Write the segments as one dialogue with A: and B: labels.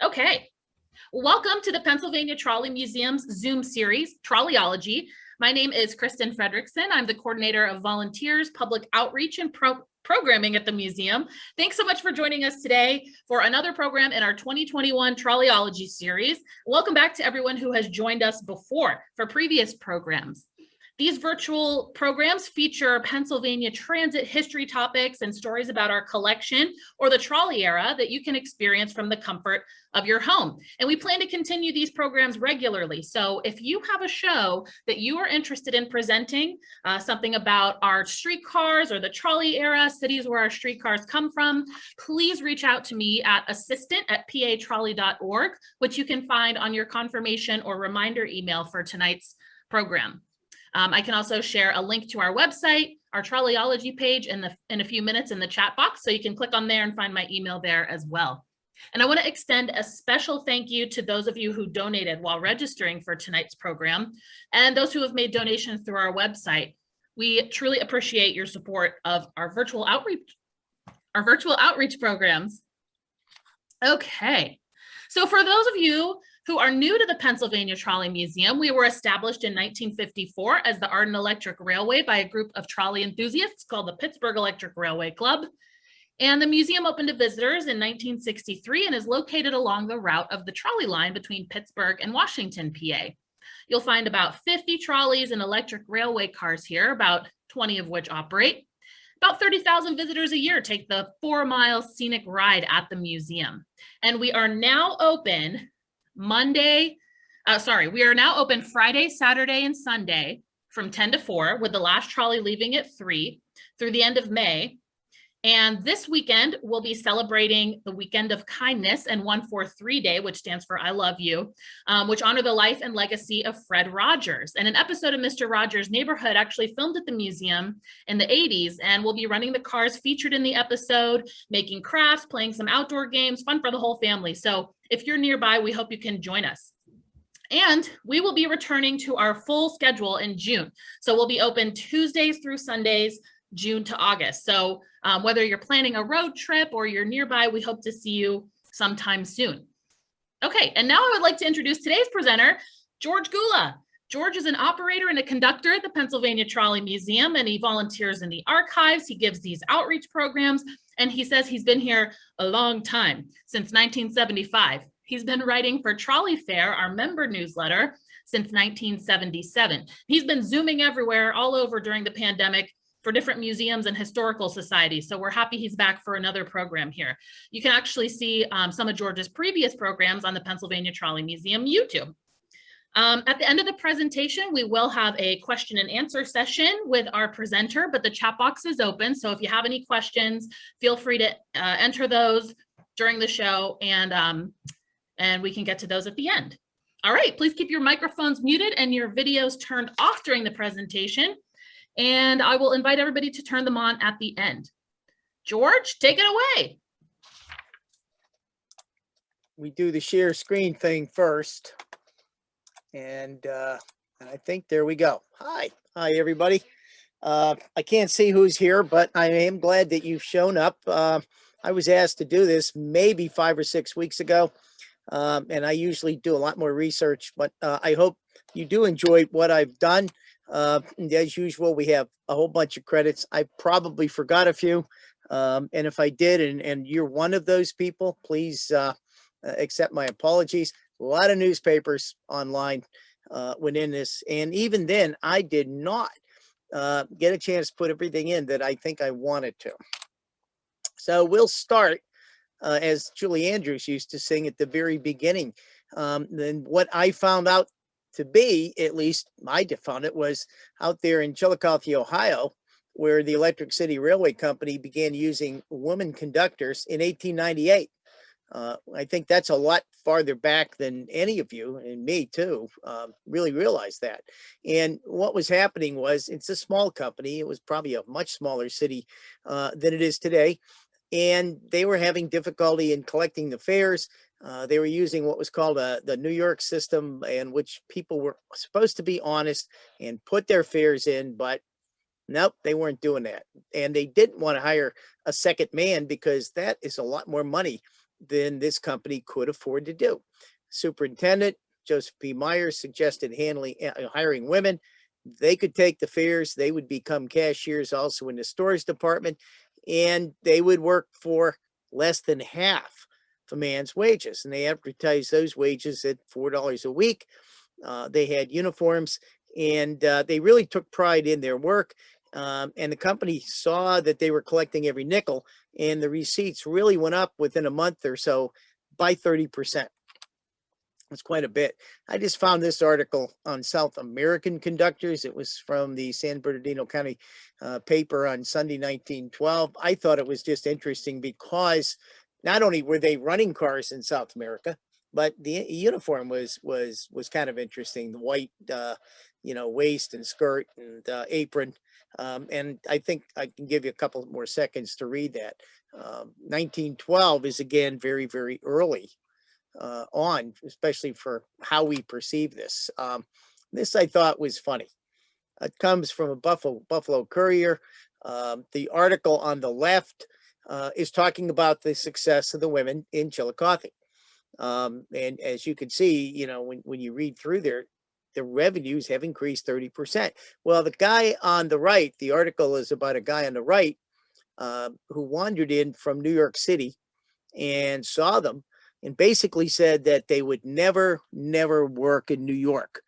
A: Okay, welcome to the Pennsylvania Trolley Museum's Zoom series, Trolleyology. My name is Kristen Fredrickson. I'm the coordinator of volunteers, public outreach, and programming at the museum. Thanks so much for joining us today for another program in our 2021 Trolleyology series. Welcome back to everyone who has joined us before for previous programs. These virtual programs feature Pennsylvania transit history topics and stories about our collection or the trolley era that you can experience from the comfort of your home. And we plan to continue these programs regularly. So if you have a show that you are interested in presenting, something about our streetcars or the trolley era, cities where our streetcars come from, please reach out to me at assistant@patrolley.org, which you can find on your confirmation or reminder email for tonight's program. I can also share a link to our website, our Trolleyology page in a few minutes in the chat box, so you can click on there and find my email there as well. And I want to extend a special thank you to those of you who donated while registering for tonight's program and those who have made donations through our website. We truly appreciate your support of our virtual outreach programs. Okay, so for those of you who are new to the Pennsylvania Trolley Museum, we were established in 1954 as the Arden Electric Railway by a group of trolley enthusiasts called the Pittsburgh Electric Railway Club. And the museum opened to visitors in 1963 and is located along the route of the trolley line between Pittsburgh and Washington, PA. You'll find about 50 trolleys and electric railway cars here, about 20 of which operate. About 30,000 visitors a year take the 4-mile scenic ride at the museum. And we are now open we are now open Friday, Saturday, and Sunday from 10 to 4, with the last trolley leaving at 3 through the end of May. And this weekend, we'll be celebrating the Weekend of Kindness and 143 Day, which stands for I Love You, which honor the life and legacy of Fred Rogers. And an episode of Mr. Rogers' Neighborhood actually filmed at the museum in the 80s, and we'll be running the cars featured in the episode, making crafts, playing some outdoor games, fun for the whole family. So if you're nearby, we hope you can join us. And we will be returning to our full schedule in June. So we'll be open Tuesdays through Sundays, June to August. So whether you're planning a road trip or you're nearby, we hope to see you sometime soon. Okay, and now I would like to introduce today's presenter, George Gula. George is an operator and a conductor at the Pennsylvania Trolley Museum, and he volunteers in the archives. He gives these outreach programs, and he says he's been here a long time, since 1975. He's been writing for Trolley Fair, our member newsletter, since 1977. He's been Zooming everywhere, all over during the pandemic, for different museums and historical societies. So we're happy he's back for another program here. You can actually see some of George's previous programs on the Pennsylvania Trolley Museum YouTube. At the end of the presentation, we will have a question and answer session with our presenter, but the chat box is open. So if you have any questions, feel free to enter those during the show, and we can get to those at the end. All right, please keep your microphones muted and your videos turned off during the presentation. And I will invite everybody to turn them on at the end. George, take it away.
B: We do the share screen thing first. And I think there we go. Hi, everybody. I can't see who's here, but I am glad that you've shown up. I was asked to do this maybe 5 or 6 weeks ago. And I usually do a lot more research, but I hope you do enjoy what I've done. As usual, we have a whole bunch of credits. I probably forgot a few. And if I did, and you're one of those people, please accept my apologies. A lot of newspapers online within this. And even then, I did not get a chance to put everything in that I think I wanted to. So we'll start, as Julie Andrews used to sing at the very beginning. Then what I found out to be, at least I found it, was out there in Chillicothe, Ohio, where the Electric City Railway Company began using women conductors in 1898. I think that's a lot farther back than any of you, and me too, really realized that. And what was happening was, it's a small company. It was probably a much smaller city than it is today. And they were having difficulty in collecting the fares. They were using what was called the New York system, in which people were supposed to be honest and put their fares in, but nope, they weren't doing that. And they didn't want to hire a second man because that is a lot more money than this company could afford to do. Superintendent Joseph P. Myers suggested hiring women. They could take the fares. They would become cashiers also in the stores department, and they would work for less than half of a man's wages. And they advertised those wages at $4 a week. They had uniforms, and they really took pride in their work. And the company saw that they were collecting every nickel, and the receipts really went up within a month or so by 30%. It's quite a bit. I just found this article on South American conductors. It was from the San Bernardino County paper on Sunday, 1912. I thought it was just interesting because not only were they running cars in South America, but the uniform was kind of interesting. The white, waist and skirt and apron. And I think I can give you a couple more seconds to read that. 1912 is again very, very early on, especially for how we perceive this. This I thought was funny. It comes from a Buffalo Courier. The article on the left is talking about the success of the women in Chillicothe. And as you can see, when you read through there, the revenues have increased 30%. Well, the guy on the right, the article is about a guy on the right who wandered in from New York City and saw them and basically said that they would never work in New York.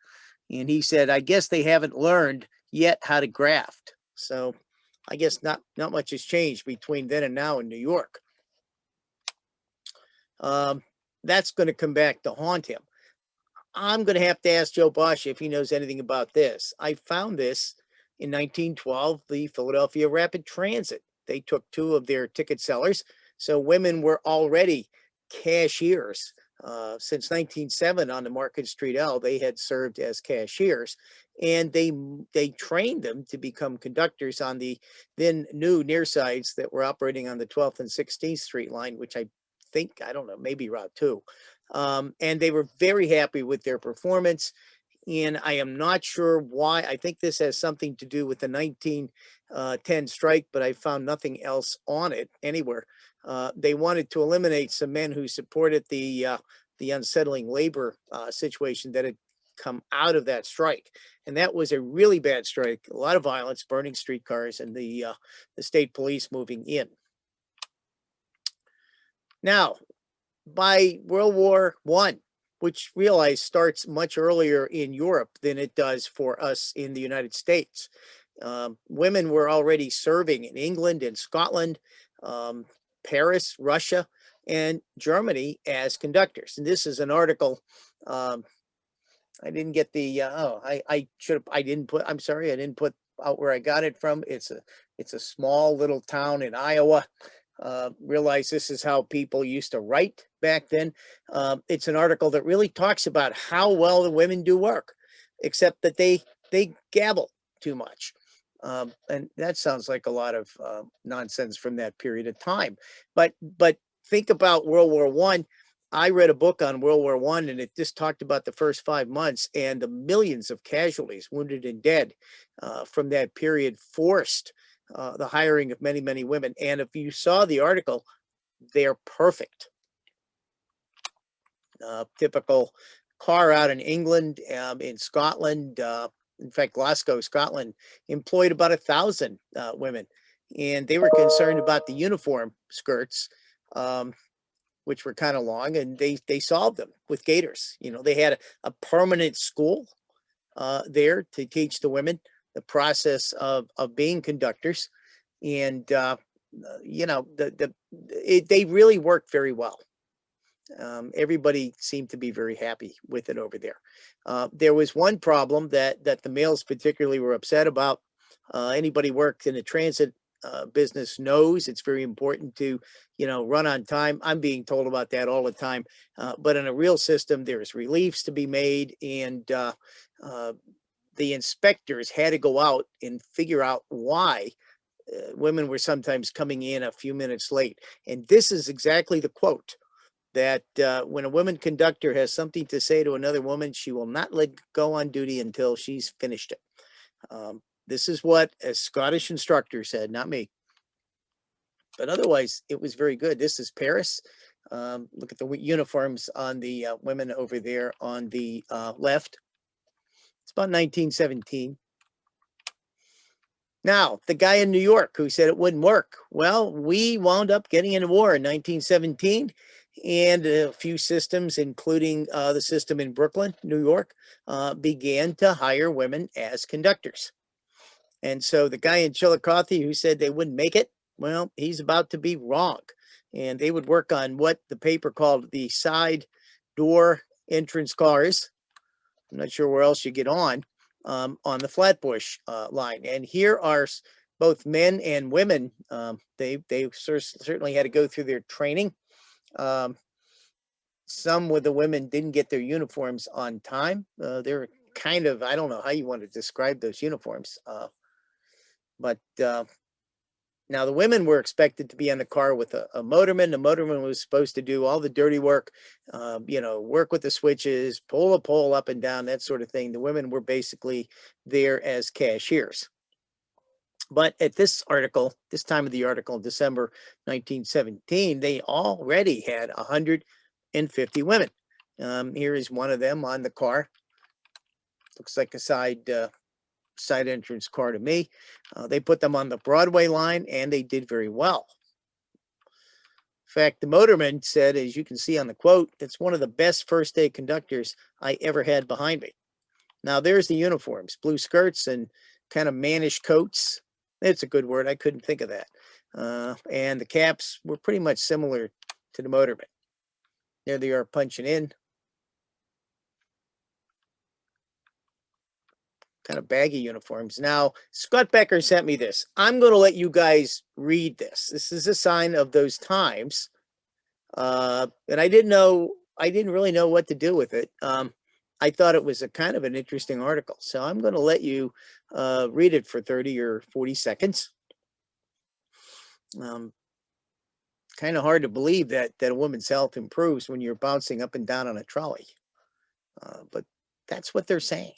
B: And he said, I guess they haven't learned yet how to graft. So I guess not much has changed between then and now in New York. That's going to come back to haunt him. I'm going to have to ask Joe Bosch if he knows anything about this. I found this in 1912, the Philadelphia Rapid Transit. They took two of their ticket sellers. So women were already cashiers. Since 1907 on the Market Street L, they had served as cashiers, and they trained them to become conductors on the then new nearsides that were operating on the 12th and 16th Street line, which I think, I don't know, maybe Route 2. And they were very happy with their performance. And I am not sure why. I think this has something to do with the 1910 strike, but I found nothing else on it anywhere. They wanted to eliminate some men who supported the unsettling labor situation that had come out of that strike. And that was a really bad strike, a lot of violence, burning streetcars, and the state police moving in. Now, by World War I, which realize starts much earlier in Europe than it does for us in the United States, women were already serving in England and Scotland, Paris, Russia, and Germany as conductors. And this is an article. I didn't get the. I should have. I didn't put. I'm sorry. I didn't put out where I got it from. It's a small little town in Iowa. Realize this is how people used to write back then. It's an article that really talks about how well the women do work, except that they gabble too much. And that sounds like a lot of nonsense from that period of time. But think about World War I. I read a book on World War I, and it just talked about the first 5 months and the millions of casualties, wounded and dead, from that period forced the hiring of many, many women. And if you saw the article, they're perfect. Typical car out in England, in Scotland. In fact, Glasgow, Scotland, employed about 1,000 women, and they were concerned about the uniform skirts, which were kind of long, and they solved them with gaiters. They had a permanent school there to teach the women the process of being conductors, and they really worked very well. Everybody seemed to be very happy with it over there. There was one problem that the males particularly were upset about. Anybody worked in the transit business knows it's very important to, run on time. I'm being told about that all the time. But in a real system, there's reliefs to be made, and the inspectors had to go out and figure out why women were sometimes coming in a few minutes late. And this is exactly the quote, that when a woman conductor has something to say to another woman, she will not let go on duty until she's finished it. This is what a Scottish instructor said, not me. But otherwise, it was very good. This is Paris. Look at the uniforms on the women over there on the left. It's about 1917. Now, the guy in New York who said it wouldn't work. Well, we wound up getting into war in 1917, and a few systems, including the system in Brooklyn, New York, began to hire women as conductors. And so the guy in Chillicothe who said they wouldn't make it, well, he's about to be wrong. And they would work on what the paper called the side door entrance cars. I'm not sure where else you get on the Flatbush line. And here are both men and women. They certainly had to go through their training. Some of the women didn't get their uniforms on time. They're kind of, I don't know how you want to describe those uniforms. But now the women were expected to be on the car with a motorman. The motorman was supposed to do all the dirty work, work with the switches, pull a pole up and down, that sort of thing. The women were basically there as cashiers. But at this time of the article, December 1917, they already had 150 women. Here is one of them on the car. Looks like a side entrance car to me. They put them on the Broadway line and they did very well. In fact, the motorman said, as you can see on the quote, it's one of the best first day conductors I ever had behind me. Now there's the uniforms, blue skirts and kind of mannish coats. It's a good word. I couldn't think of that. And the caps were pretty much similar to the motorman. There they are punching in. Kind of baggy uniforms. Now, Scott Becker sent me this. I'm going to let you guys read this. This is a sign of those times. And I didn't really know what to do with it. I thought it was a kind of an interesting article. So I'm going to let you read it for 30 or 40 seconds. Kind of hard to believe that a woman's health improves when you're bouncing up and down on a trolley. But that's what they're saying.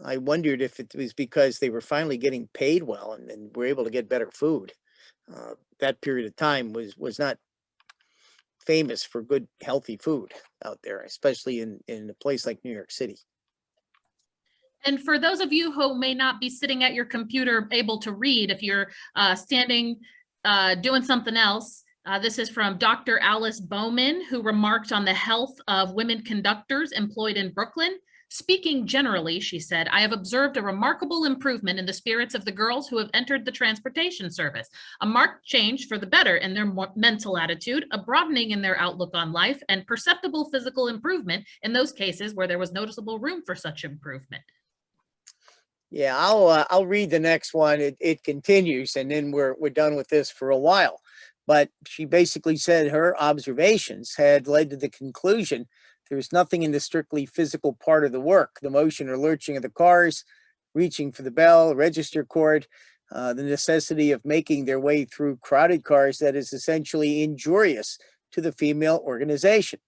B: I wondered if it was because they were finally getting paid well and were able to get better food. That period of time was not famous for good, healthy food out there, especially in a place like New York City.
A: And for those of you who may not be sitting at your computer able to read, if you're standing doing something else, this is from Dr. Alice Bowman, who remarked on the health of women conductors employed in Brooklyn. Speaking generally, she said, I have observed a remarkable improvement in the spirits of the girls who have entered the transportation service, a marked change for the better in their mental attitude, a broadening in their outlook on life, and perceptible physical improvement in those cases where there was noticeable room for such improvement.
B: Yeah, I'll read the next one. It continues, and then we're done with this for a while. But she basically said her observations had led to the conclusion there's nothing in the strictly physical part of the work, the motion or lurching of the cars, reaching for the bell, register cord, the necessity of making their way through crowded cars that is essentially injurious to the female organization.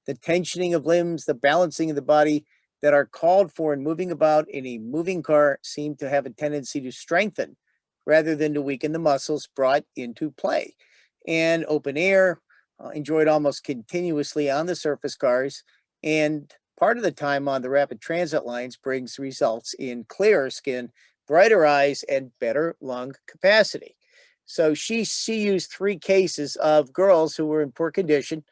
B: The tensioning of limbs, the balancing of the body that are called for in moving about in a moving car seem to have a tendency to strengthen rather than to weaken the muscles brought into play. And open air, enjoyed almost continuously on the surface cars, and part of the time on the rapid transit lines brings results in clearer skin, brighter eyes, and better lung capacity. So she used 3 cases of girls who were in poor condition,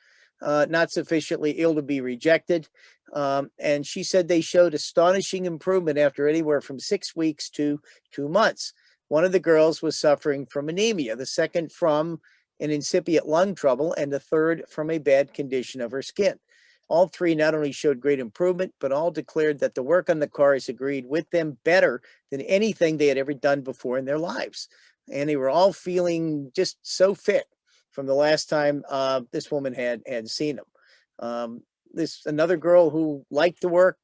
B: not sufficiently ill to be rejected. And she said they showed astonishing improvement after anywhere from 6 weeks to 2 months. One of the girls was suffering from anemia, the second from an incipient lung trouble, and the third from a bad condition of her skin. All 3 not only showed great improvement, but all declared that the work on the cars agreed with them better than anything they had ever done before in their lives. And they were all feeling just so fit from the last time this woman had seen them. Another girl who liked the work,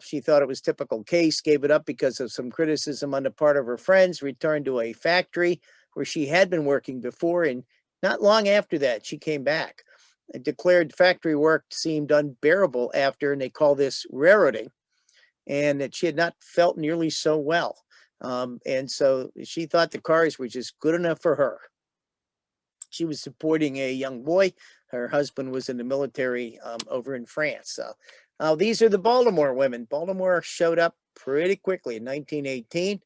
B: she thought it was typical case, gave it up because of some criticism on the part of her friends, returned to a factory where she had been working before, and not long after that, she came back. It declared factory work seemed unbearable after, and they call this railroading, and that she had not felt nearly so well. And so she thought the cars were just good enough for her. She was supporting a young boy. Her husband was in the military over in France. These are the Baltimore women. Baltimore showed up pretty quickly in 1918.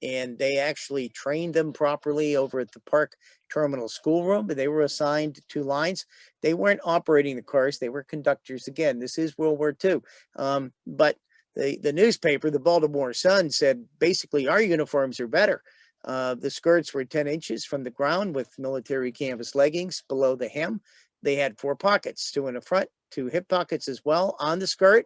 B: And they actually trained them properly over at the Park Terminal Schoolroom. They were assigned 2 lines. They weren't operating the cars. They were conductors. Again, this is World War II. But the newspaper, the Baltimore Sun, said basically our uniforms are better. The skirts were 10 inches from the ground with military canvas leggings below the hem. They had 4 pockets, 2 in the front, 2 hip pockets as well on the skirt,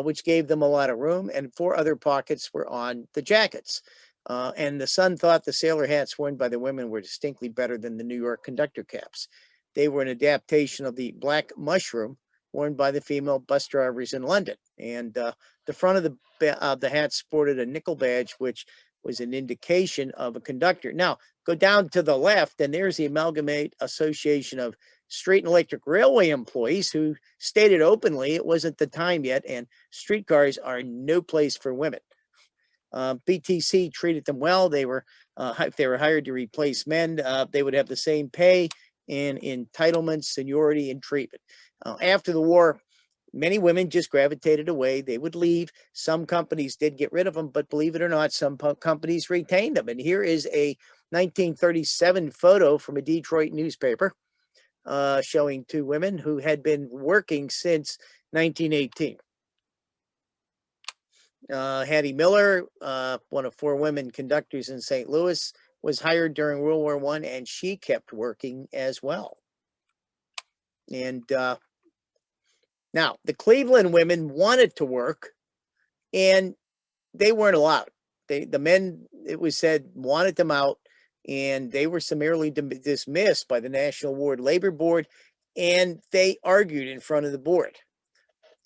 B: which gave them a lot of room, and 4 other pockets were on the jackets. And the Sun thought the sailor hats worn by the women were distinctly better than the New York conductor caps. They were an adaptation of the black mushroom worn by the female bus drivers in London. And the front of the hat sported a nickel badge, which was an indication of a conductor. Now, go down to the left, and there's the Amalgamate Association of Street and Electric Railway Employees, who stated openly it wasn't the time yet, and streetcars are no place for women. PTC treated them well. They were, if they were hired to replace men, they would have the same pay and entitlements, seniority, and treatment. After the war, many women just gravitated away. They would leave. Some companies did get rid of them, but believe it or not, some companies retained them. And here is a 1937 photo from a Detroit newspaper showing 2 women who had been working since 1918. Hattie Miller, one of 4 women conductors in St. Louis, was hired during World War I, and she kept working as well. And now, the Cleveland women wanted to work, and they weren't allowed. The men, it was said, wanted them out, and they were summarily dismissed by the National Ward Labor Board, and they argued in front of the board.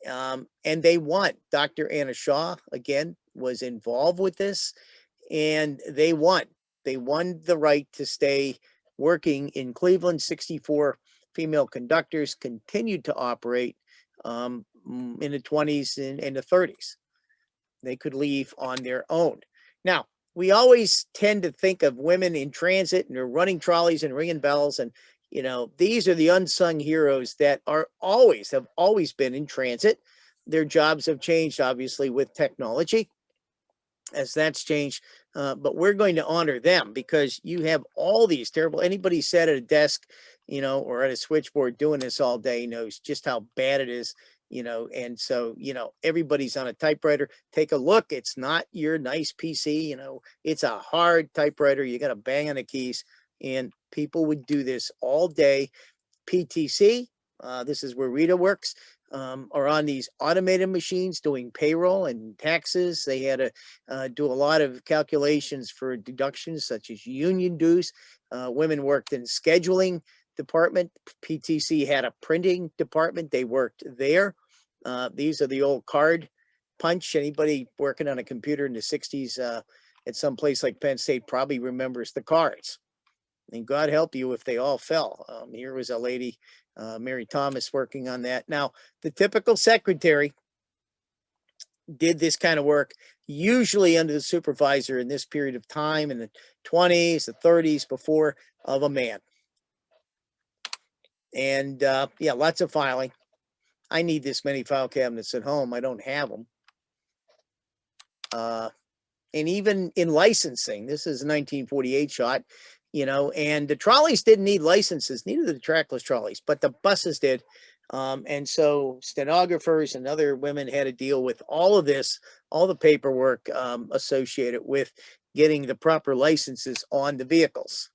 B: And they won. Dr. Anna Shaw, again, was involved with this, and they won. They won the right to stay working in Cleveland. 64 female conductors continued to operate in the 20s and the 30s. They could leave on their own. Now, we always tend to think of women in transit and they're running trolleys and ringing bells. And, you know, these are the unsung heroes that have always been in transit. Their jobs have changed, obviously, with technology as that's changed. But we're going to honor them because you have all these terrible, anybody sat at a desk, you know, or at a switchboard doing this all day knows just how bad it is, you know. And so, you know, everybody's on a typewriter. Take a look. It's not your nice PC, you know, it's a hard typewriter. You got to bang on the keys, and people would do this all day. PTC, this is where Rita works, are on these automated machines doing payroll and taxes. They had to do a lot of calculations for deductions such as union dues. Women worked in scheduling department. PTC had a printing department. They worked there. These are the old card punch. Anybody working on a computer in the 60s at some place like Penn State probably remembers the cards. And God help you if they all fell. Here was a lady, Mary Thomas, working on that. Now, the typical secretary did this kind of work, usually under the supervisor in this period of time in the 20s, the 30s, before of a man. And yeah, lots of filing. I need this many file cabinets at home. I don't have them. And even in licensing, this is a 1948 shot, you know, and the trolleys didn't need licenses, neither did the trackless trolleys, but the buses did. And so stenographers and other women had to deal with all of this, all the paperwork associated with getting the proper licenses on the vehicles.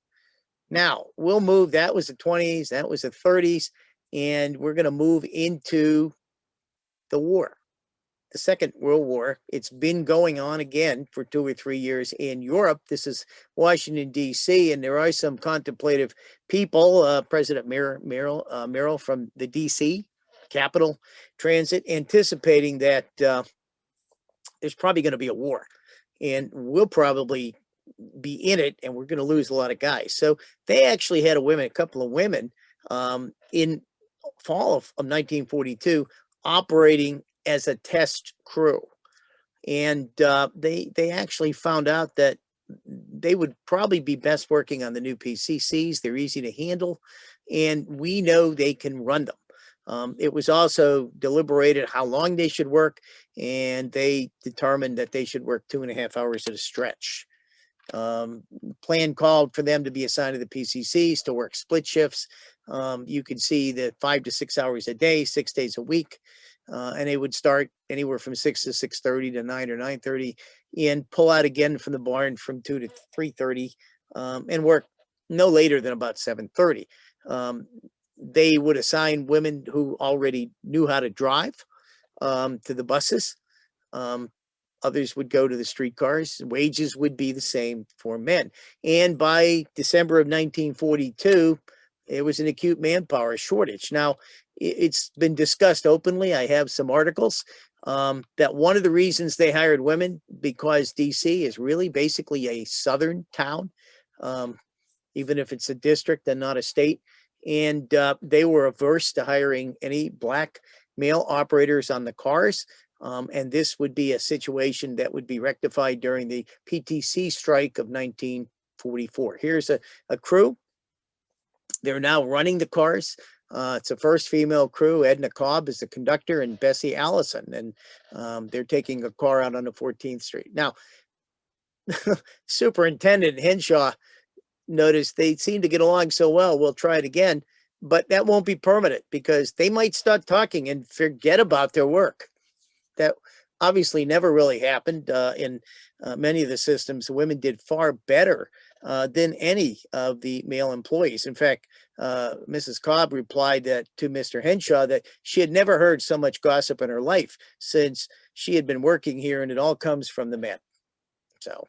B: Now, we'll move, that was the 20s, that was the 30s, and we're going to move into the war. The Second World War. It's been going on again for 2 or 3 years in Europe. This is Washington, D.C., and there are some contemplative people, President Merrill from the D.C. Capitol Transit, anticipating that there's probably going to be a war, and we'll probably be in it, and we're going to lose a lot of guys. So they actually had a couple of women in fall of 1942 operating as a test crew. And they actually found out that they would probably be best working on the new PCCs. They're easy to handle, and we know they can run them. It was also deliberated how long they should work, and they determined that they should work 2.5 hours at a stretch. Plan called for them to be assigned to the PCCs to work split shifts. You could see the 5 to 6 hours a day, 6 days a week. And they would start anywhere from 6 to 6:30 to 9 or 9:30 and pull out again from the barn from 2 to 3:30 and work no later than about 7:30. They would assign women who already knew how to drive to the buses. Others would go to the streetcars. Wages would be the same for men. And by December of 1942, it was an acute manpower shortage. Now, it's been discussed openly. I have some articles that one of the reasons they hired women, because DC is really basically a southern town, even if it's a district and not a state. And they were averse to hiring any black male operators on the cars. And this would be a situation that would be rectified during the PTC strike of 1944. Here's a crew. They're now running the cars. It's a first female crew. Edna Cobb is the conductor and Bessie Allison. And they're taking a car out on the 14th Street. Now, Superintendent Henshaw noticed they seem to get along so well. We'll try it again. But that won't be permanent because they might start talking and forget about their work. That obviously never really happened in many of the systems. Women did far better than any of the male employees. In fact, Mrs. Cobb replied that to Mr. Henshaw that she had never heard so much gossip in her life since she had been working here, and it all comes from the men. So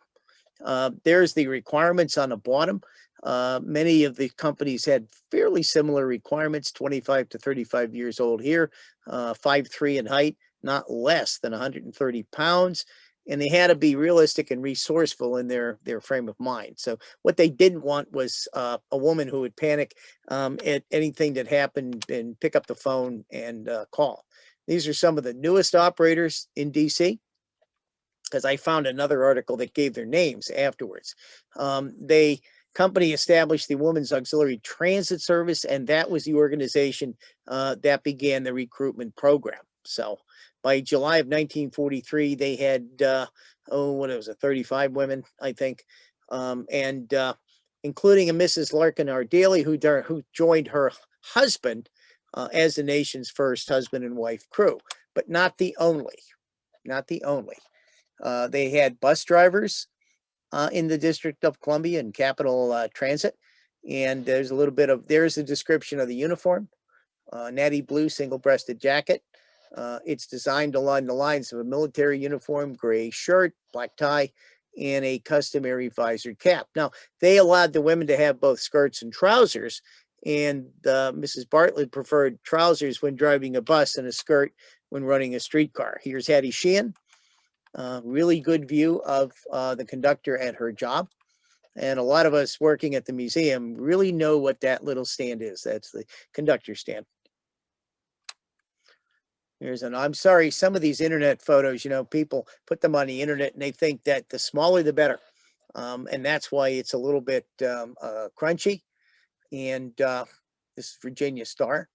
B: there's the requirements on the bottom. Many of the companies had fairly similar requirements, 25 to 35 years old here, 5'3" in height, not less than 130 pounds. And they had to be realistic and resourceful in their frame of mind. So what they didn't want was a woman who would panic at anything that happened and pick up the phone and call. These are some of the newest operators in DC, because I found another article that gave their names afterwards. Company established the Women's Auxiliary Transit Service, and that was the organization that began the recruitment program. So by July of 1943, they had, 35 women, I think, and including a Mrs. Larkin R. Daly, who joined her husband as the nation's first husband and wife crew, but not the only. They had bus drivers in the District of Columbia and Capital Transit. And there's a description of the uniform, natty blue single-breasted jacket. It's designed along the lines of a military uniform, gray shirt, black tie, and a customary visored cap. Now, they allowed the women to have both skirts and trousers, and Mrs. Bartlett preferred trousers when driving a bus and a skirt when running a streetcar. Here's Hattie Sheehan. Really good view of the conductor at her job. And a lot of us working at the museum really know what that little stand is. That's the conductor stand. I'm sorry, some of these internet photos, people put them on the internet and they think that the smaller the better. And that's why it's a little bit crunchy. And this is Virginia Starr.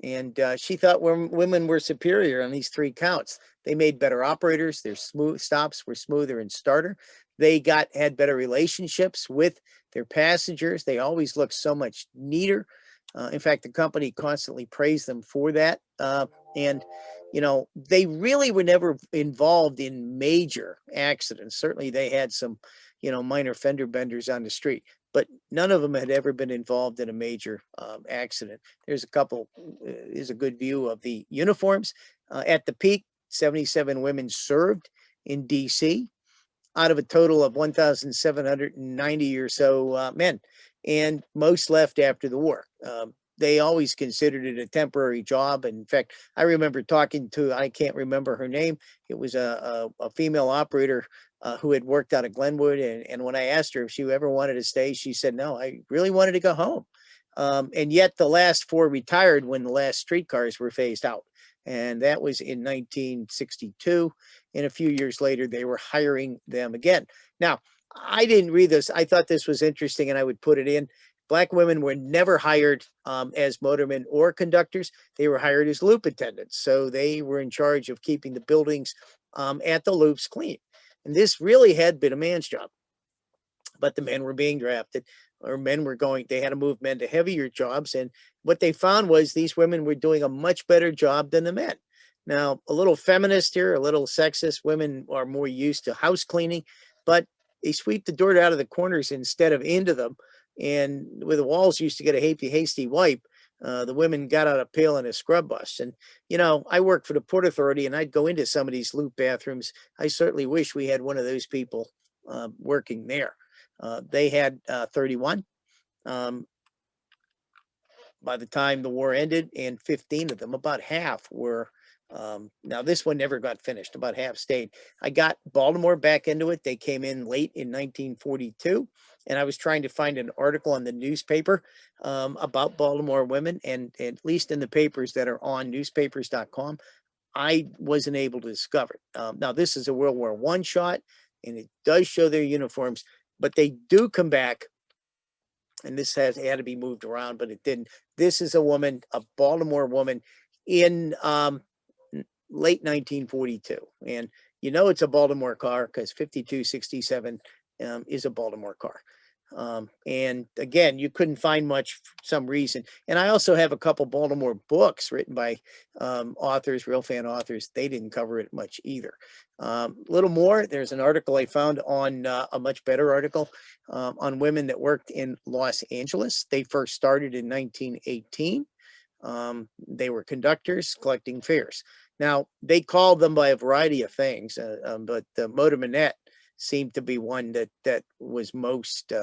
B: And she thought women were superior on these 3 counts. They made better operators. Their stops were smoother and starter. They had better relationships with their passengers. They always looked so much neater. In fact, the company constantly praised them for that. And they really were never involved in major accidents. Certainly they had some, minor fender benders on the street, but none of them had ever been involved in a major accident. There's a good view of the uniforms. At the peak, 77 women served in DC out of a total of 1,790 or so men, and most left after the war. They always considered it a temporary job. In fact, I remember talking to, I can't remember her name. It was a female operator who had worked out of Glenwood. And when I asked her if she ever wanted to stay, she said, no, I really wanted to go home. And yet the last 4 retired when the last streetcars were phased out. And that was in 1962. and a few years later, they were hiring them again. Now, I didn't read this. I thought this was interesting, and I would put it in. Black women were never hired as motormen or conductors. They were hired as loop attendants. So they were in charge of keeping the buildings at the loops clean. And this really had been a man's job. But the men were being drafted, or men were going, they had to move men to heavier jobs. And what they found was these women were doing a much better job than the men. Now, a little feminist here, a little sexist. Women are more used to house cleaning, but they sweep the dirt out of the corners instead of into them. And where the walls used to get a hasty wipe, the women got out a pail and a scrub bus. And, you know, I work for the Port Authority, and I'd go into some of these loop bathrooms. I certainly wish we had one of those people working there. They had 31 by the time the war ended, and 15 of them, about half, were now this one never got finished. About half stayed. I got Baltimore back into it. They came in late in 1942, and I was trying to find an article on the newspaper about Baltimore women, and at least in the papers that are on newspapers.com, I wasn't able to discover it. Now, this is a World War I shot, and it does show their uniforms, but they do come back, and this had to be moved around, but it didn't. This is a woman, a Baltimore woman in late 1942. And you know it's a Baltimore car because 5267 is a Baltimore car. And again, you couldn't find much for some reason. And I also have a couple Baltimore books written by authors, real fan authors. They didn't cover it much either. A little more, there's an article I found on a much better article on women that worked in Los Angeles. They first started in 1918. They were conductors collecting fares. Now, they called them by a variety of things, but the motormanette seemed to be one that was most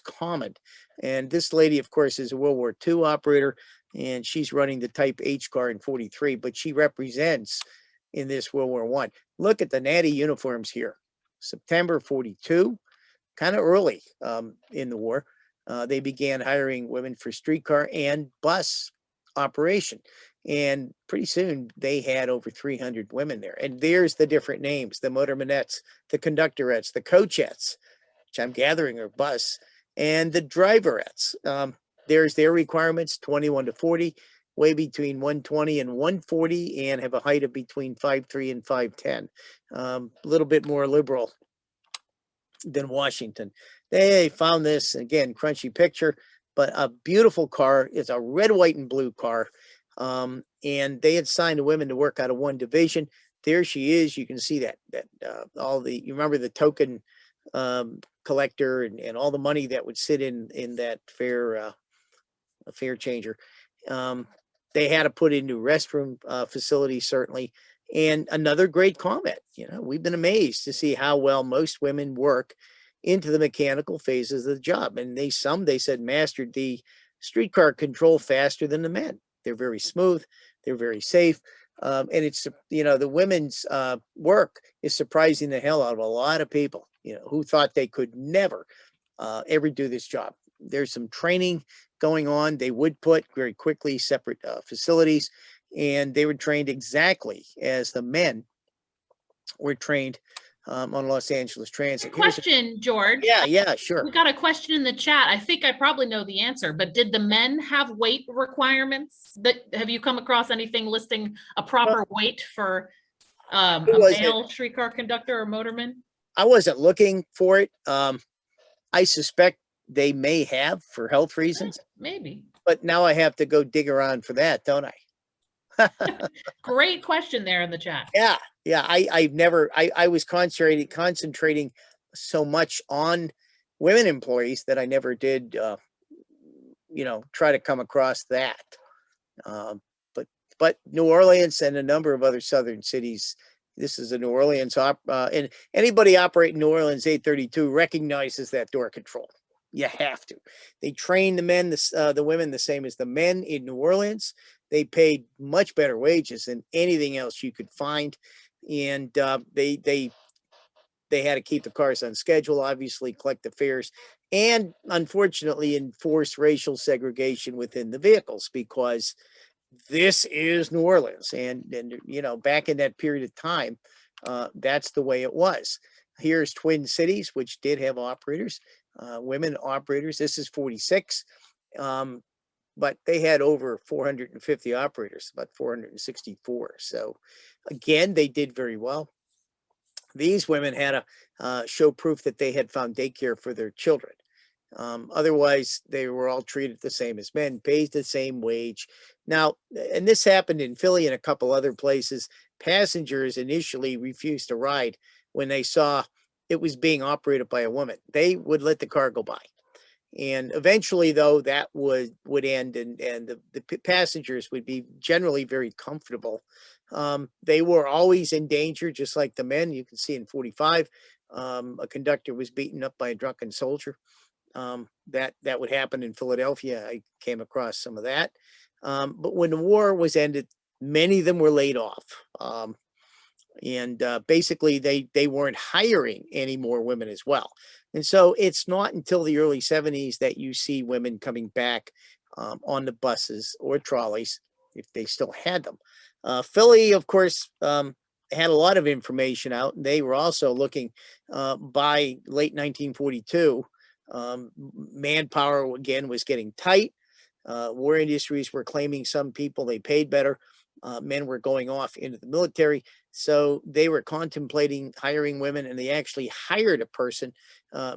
B: common. And this lady, of course, is a World War II operator, and she's running the Type H car in 43, but she represents in this World War I. Look at the natty uniforms here. September 42, kind of early in the war. They began hiring women for streetcar and bus operation. And pretty soon they had over 300 women there. And there's the different names: the motormanettes, the conductorettes, the coachettes, which I'm gathering are bus, and the driverettes. There's their requirements: 21 to 40, weigh between 120 and 140, and have a height of between 5'3" and 5'10". A little bit more liberal than Washington. They found this, again, crunchy picture, but a beautiful car. It's a red, white, and blue car. And they had signed the women to work out of one division. There she is. You can see that all the, you remember the token collector and all the money that would sit in that fare changer. They had to put in new restroom facilities, certainly. And another great comment, you know, we've been amazed to see how well most women work into the mechanical phases of the job. And they said mastered the streetcar control faster than the men. They're very smooth. They're very safe. And it's, you know, the women's work is surprising the hell out of a lot of people, you know, who thought they could never, ever do this job. There's some training going on. They would put very quickly separate facilities, and they were trained exactly as the men were trained on Los Angeles Transit.
A: Question, George.
B: Yeah, sure.
A: We got a question in the chat. I think I probably know the answer, but did the men have weight requirements? Have you come across anything listing a proper weight for a male streetcar conductor or motorman?
B: I wasn't looking for it. I suspect they may have for health reasons.
A: Maybe. But
B: now I have to go dig around for that, don't I?
A: Great question there in the chat.
B: Yeah. I was concentrating so much on women employees that I never did, try to come across that. But New Orleans and a number of other southern cities, this is a New Orleans and anybody operating New Orleans 832 recognizes that door control. You have to. They train the men, the women the same as the men in New Orleans. They paid much better wages than anything else you could find, and they had to keep the cars on schedule, obviously collect the fares, and unfortunately enforce racial segregation within the vehicles, because this is New Orleans, and back in that period of time, that's the way it was. Here's Twin Cities, which did have operators, women operators. This is 46. But they had over 450 operators, about 464. So again, they did very well. These women had to show proof that they had found daycare for their children. Otherwise, they were all treated the same as men, paid the same wage. Now, and this happened in Philly and a couple other places. Passengers initially refused to ride when they saw it was being operated by a woman. They would let the car go by. And eventually, though, that would end, and the passengers would be generally very comfortable. They were always in danger, just like the men. You can see in 45, a conductor was beaten up by a drunken soldier. That would happen in Philadelphia. I came across some of that. But when the war was ended, many of them were laid off. And basically, they weren't hiring any more women as well. And so it's not until the early 70s that you see women coming back on the buses or trolleys, if they still had them. Philly, of course, had a lot of information out. And they were also looking by late 1942. Manpower, again, was getting tight. War industries were claiming some people they paid better. Men were going off into the military. So they were contemplating hiring women, and they actually hired a person,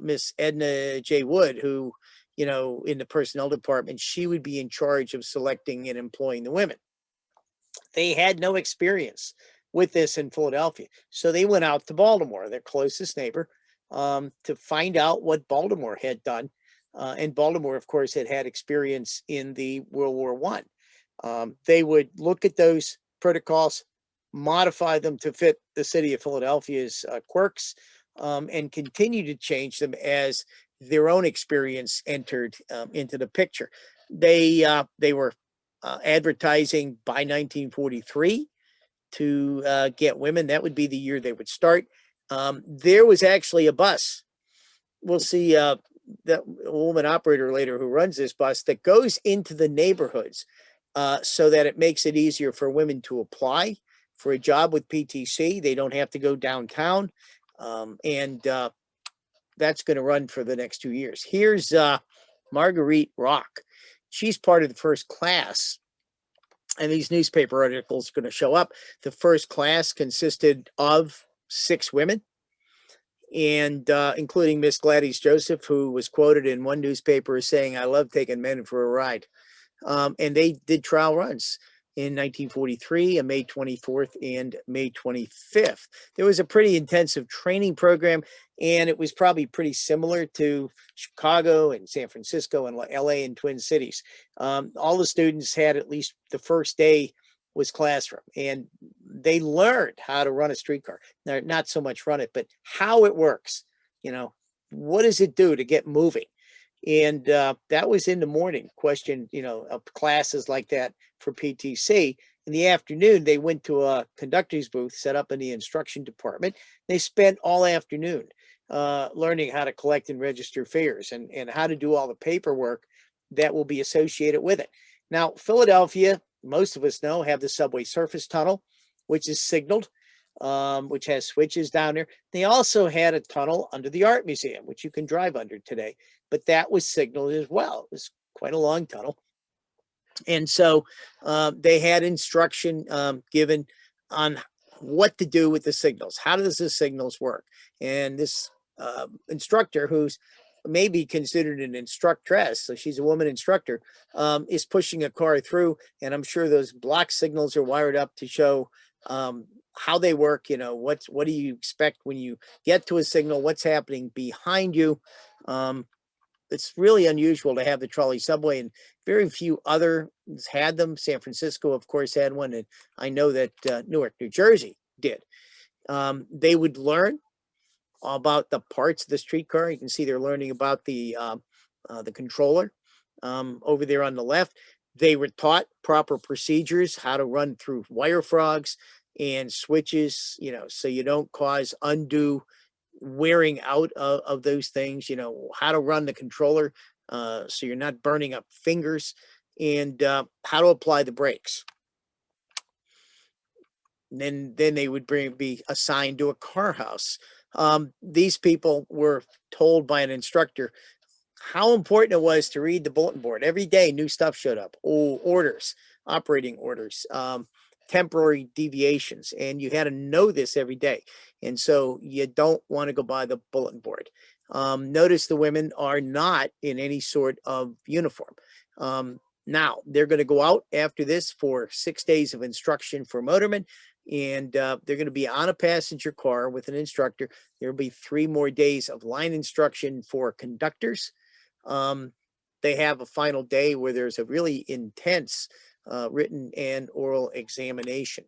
B: Miss Edna J. Wood, who, in the personnel department, she would be in charge of selecting and employing the women. They had no experience with this in Philadelphia. So they went out to Baltimore, their closest neighbor, to find out what Baltimore had done. And Baltimore, of course, had experience in the World War I. They would look at those protocols, modify them to fit the city of Philadelphia's quirks, and continue to change them as their own experience entered into the picture. They were advertising by 1943 to get women. That would be the year they would start. There was actually a bus. We'll see that woman operator later who runs this bus that goes into the neighborhoods so that it makes it easier for women to apply for a job with PTC. They don't have to go downtown. And that's going to run for the next 2 years. Here's Marguerite Rock. She's part of the first class. And these newspaper articles are going to show up. The first class consisted of 6 women, and including Miss Gladys Joseph, who was quoted in one newspaper as saying, "I love taking men for a ride." And they did trial runs in 1943, on May 24th and May 25th. There was a pretty intensive training program, and it was probably pretty similar to Chicago and San Francisco and LA and Twin Cities. All the students had at least the first day was classroom, and they learned how to run a streetcar. Now, not so much run it, but how it works. What does it do to get moving? And that was in the morning question, of classes like that for PTC. In the afternoon, they went to a conductor's booth set up in the instruction department. They spent all afternoon learning how to collect and register fares and how to do all the paperwork that will be associated with it. Now, Philadelphia, most of us know, have the subway surface tunnel, which is signaled, which has switches down there. They also had a tunnel under the Art Museum, which you can drive under today, but that was signaled as well. It was quite a long tunnel. And so they had instruction given on what to do with the signals. How does the signals work? And this instructor, who's maybe considered an instructress, so she's a woman instructor, is pushing a car through, and I'm sure those block signals are wired up to show how they work. What do you expect when you get to a signal? What's happening behind you? It's really unusual to have the trolley subway, and very few others had them. San Francisco, of course, had one, and I know that Newark, New Jersey did. They would learn about the parts of the streetcar. You can see they're learning about the controller over there on the left. They were taught proper procedures, how to run through wire frogs and switches, so you don't cause undue wearing out of those things, how to run the controller so you're not burning up fingers, and how to apply the brakes. then they would be assigned to a car house. These people were told by an instructor how important it was to read the bulletin board. Every day, new stuff showed up. Oh, orders, operating orders, temporary deviations, and you had to know this every day. And so you don't want to go by the bulletin board. Notice the women are not in any sort of uniform. Now they're going to go out after this for 6 days of instruction for motormen, and they're going to be on a passenger car with an instructor. There'll be 3 more days of line instruction for conductors. They have a final day where there's a really intense written and oral examination.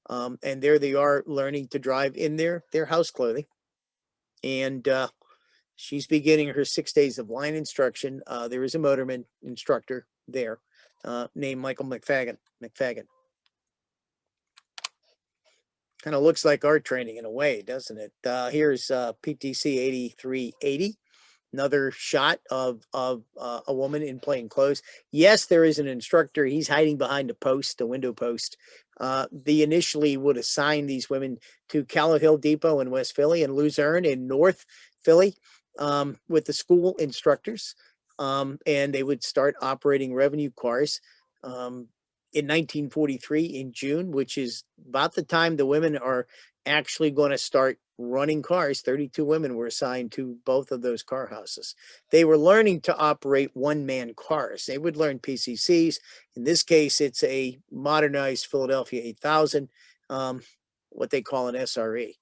B: And there they are learning to drive in their house clothing. And she's beginning her 6 days of line instruction. There is a motorman instructor there named Michael McFadden. Kind of looks like our training in a way, doesn't it? Here's PTC 8380. Another shot of a woman in plain clothes. Yes, there is an instructor. He's hiding behind a post, a window post. They initially would assign these women to Callowhill Depot in West Philly and Luzerne in North Philly with the school instructors. And they would start operating revenue cars in 1943 in June, which is about the time the women are actually going to start running cars. 32 women were assigned to both of those car houses. They were learning to operate one-man cars. They would learn PCCs. In this case, it's a modernized Philadelphia 8000, what they call an SRE.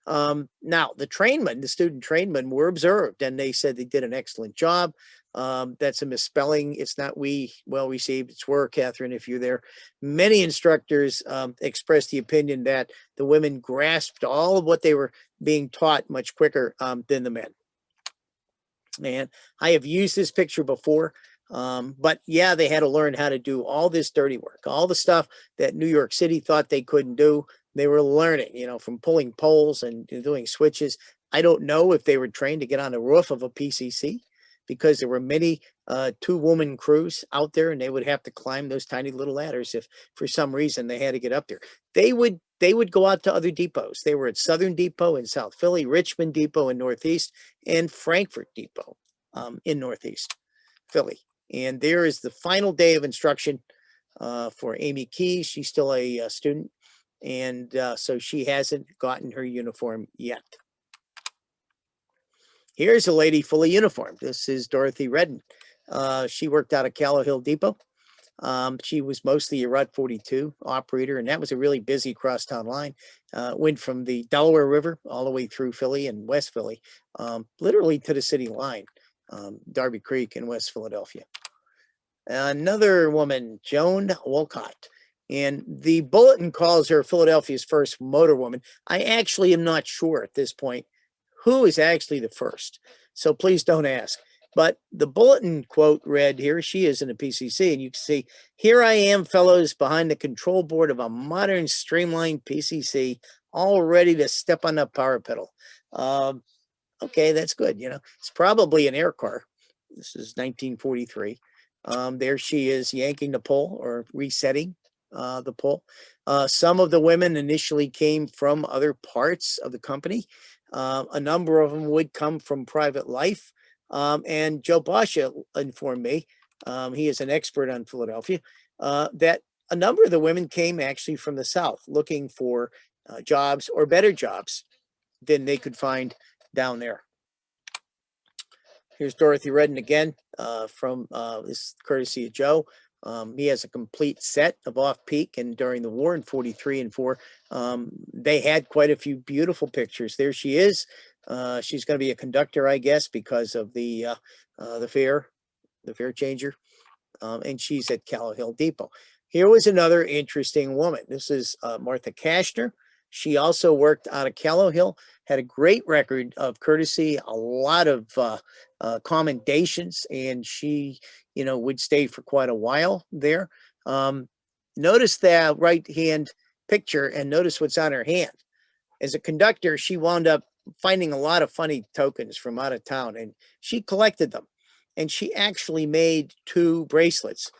B: Now, the student trainmen were observed, and they said they did an excellent job. That's a misspelling. It's not well received. It's were, Catherine, if you're there. Many instructors expressed the opinion that the women grasped all of what they were being taught much quicker than the men. And I have used this picture before, but yeah, they had to learn how to do all this dirty work, all the stuff that New York City thought they couldn't do. They were learning, from pulling poles and doing switches. I don't know if they were trained to get on the roof of a PCC, because there were many 2-woman crews out there, and they would have to climb those tiny little ladders if for some reason they had to get up there. They would go out to other depots. They were at Southern Depot in South Philly, Richmond Depot in Northeast, and Frankfurt Depot in Northeast Philly. And there is the final day of instruction for Amy Keys. She's still a student, and so she hasn't gotten her uniform yet. Here's a lady fully uniformed. This is Dorothy Redden. She worked out of Callowhill Depot. She was mostly a Route 42 operator, and that was a really busy crosstown line. Went from the Delaware River all the way through Philly and West Philly, literally to the city line, Darby Creek in West Philadelphia. Another woman, Joan Wolcott. And the bulletin calls her Philadelphia's first motor woman. I actually am not sure at this point who is actually the first, so please don't ask. But the bulletin quote read, here she is in a PCC, and you can see, here I am, fellows, behind the control board of a modern streamlined PCC, all ready to step on the power pedal. Okay, that's good. It's probably an air car. This is 1943. There she is yanking the pole or resetting the pole. Some of the women initially came from other parts of the company. A number of them would come from private life. And Joe Basha informed me, he is an expert on Philadelphia, that a number of the women came actually from the South looking for jobs or better jobs than they could find down there. Here's Dorothy Redden again from this courtesy of Joe. He has a complete set of off-peak, and during the war in 43 and 4, they had quite a few beautiful pictures. There she is. She's going to be a conductor, I guess, because of the fare changer, and she's at Callowhill Depot. Here was another interesting woman. This is Martha Kashner. She also worked out of Callowhill, had a great record of courtesy, a lot of commendations, and she, would stay for quite a while there. Notice the right-hand picture and notice what's on her hand. As a conductor, she wound up finding a lot of funny tokens from out of town, and she collected them. And she actually made 2 bracelets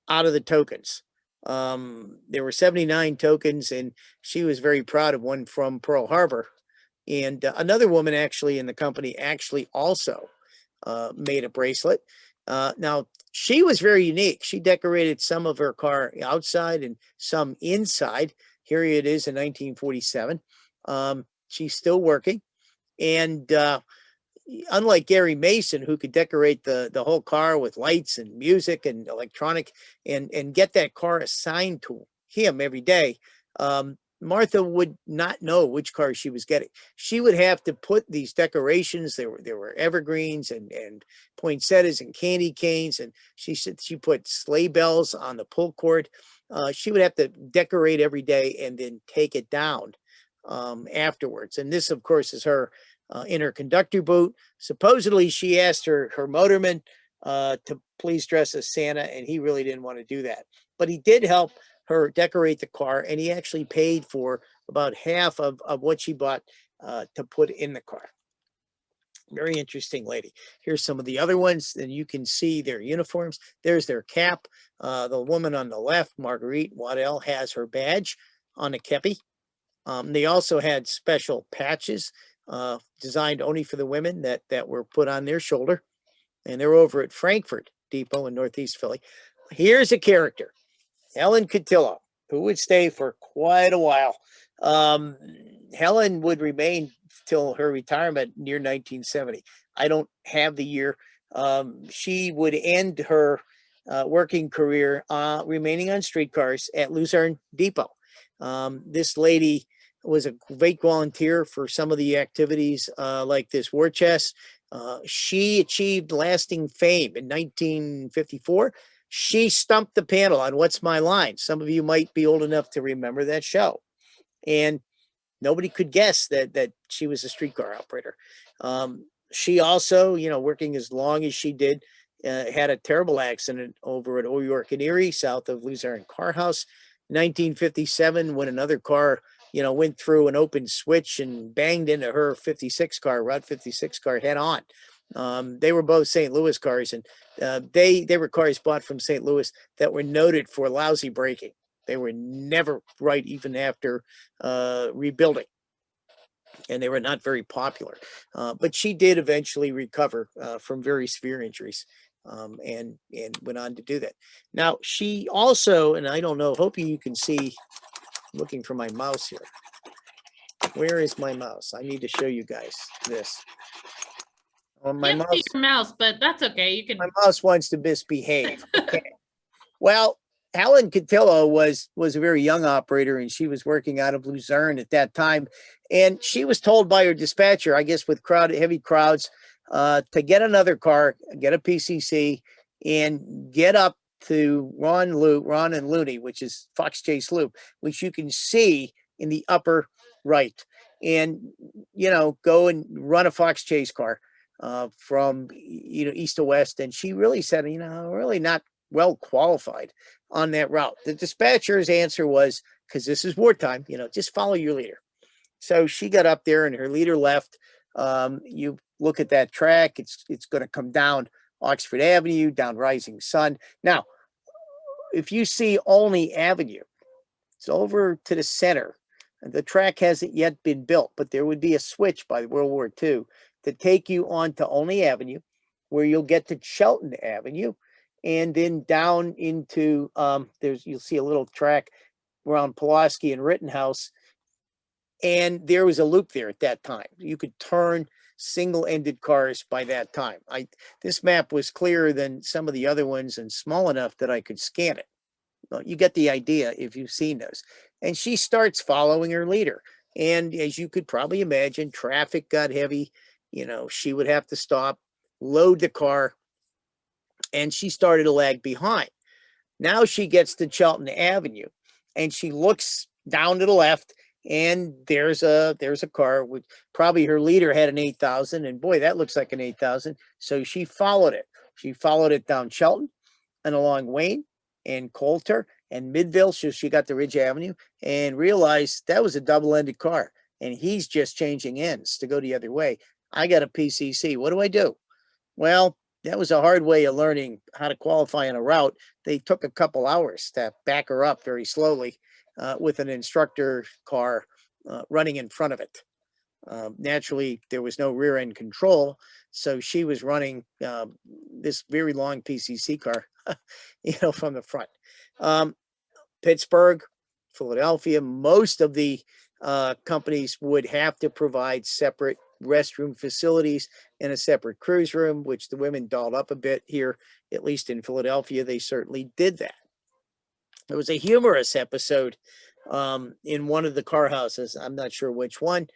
B: out of the tokens. There were 79 tokens, and she was very proud of one from Pearl Harbor. And another woman actually in the company actually also made a bracelet. Now, she was very unique. She decorated some of her car outside and some inside. Here it is in 1947. She's still working. And unlike Gary Mason, who could decorate the whole car with lights and music and electronic and get that car assigned to him every day, Martha would not know which car she was getting. She would have to put these decorations. There were evergreens and poinsettias and candy canes, and she said she put sleigh bells on the pull cord. She would have to decorate every day and then take it down afterwards. And this, of course, is her in her conductor boot. Supposedly, she asked her motorman to please dress as Santa, and he really didn't want to do that. But he did help her decorate the car, and he actually paid for about half of what she bought to put in the car. Very interesting lady. Here's some of the other ones, and you can see their uniforms. There's their cap. The woman on the left, Marguerite Waddell, has her badge on a kepi. They also had special patches designed only for the women that were put on their shoulder, and they're over at Frankfurt Depot in Northeast Philly. Here's a character, Helen Cotillo, who would stay for quite a while. Helen would remain till her retirement near 1970. I don't have the year. She would end her working career remaining on streetcars at Luzerne Depot. This lady was a great volunteer for some of the activities like this war chest. She achieved lasting fame in 1954. She stumped the panel on What's My Line. Some of you might be old enough to remember that show. And nobody could guess that she was a streetcar operator. She also, working as long as she did, had a terrible accident over at Old York and Erie, south of Luzerne Car House. 1957, when another car, went through an open switch and banged into her 56 car, Route 56 car head on. They were both St. Louis cars, and they were cars bought from St. Louis that were noted for lousy braking. They were never right, even after rebuilding, and they were not very popular. But she did eventually recover from very severe injuries, and went on to do that. Now, she also, and I don't know, hoping you can see, I'm looking for my mouse here. Where is my mouse? I need to show you guys this. My
A: mouse, your mouse, but that's okay. You can.
B: My mouse wants to misbehave. Okay. Well, Helen Cotillo was a very young operator, and she was working out of Luzerne at that time. And she was told by her dispatcher, I guess with heavy crowds, to get another car, get a PCC, and get up to Ron and Looney, which is Fox Chase Loop, which you can see in the upper right, and go and run a Fox Chase car from east to west. And she really said, really not well qualified on that route. The dispatcher's answer was, because this is wartime, just follow your leader. So she got up there and her leader left. You look at that track, it's going to come down Oxford Avenue, down Rising Sun. Now, if you see Olney Avenue, it's over to the center. The track hasn't yet been built, but there would be a switch by World War II to take you onto Olney Avenue, where you'll get to Shelton Avenue, and then down into you'll see a little track around Pulaski and Rittenhouse, and there was a loop there at that time. You could turn single-ended cars by that time. This map was clearer than some of the other ones and small enough that I could scan it. Well, you get the idea if you've seen those. And she starts following her leader. And as you could probably imagine, traffic got heavy. She would have to stop, load the car, and she started to lag behind. Now she gets to Shelton Avenue, and she looks down to the left, and there's a car with probably her leader had an 8000, and boy, that looks like an 8000. So she followed it. She followed it down Shelton and along Wayne and Coulter and Midville. So she got to Ridge Avenue and realized that was a double-ended car, and he's just changing ends to go the other way. I got a PCC. What do I do? Well, that was a hard way of learning how to qualify on a route. They took a couple hours to back her up very slowly with an instructor car running in front of it. Naturally, there was no rear end control, so she was running this very long PCC car, from the front. Pittsburgh, Philadelphia, most of the companies would have to provide separate restroom facilities and a separate cruise room, which the women dolled up a bit here, at least in Philadelphia. They certainly did that. There was a humorous episode in one of the car houses. I'm not sure which one,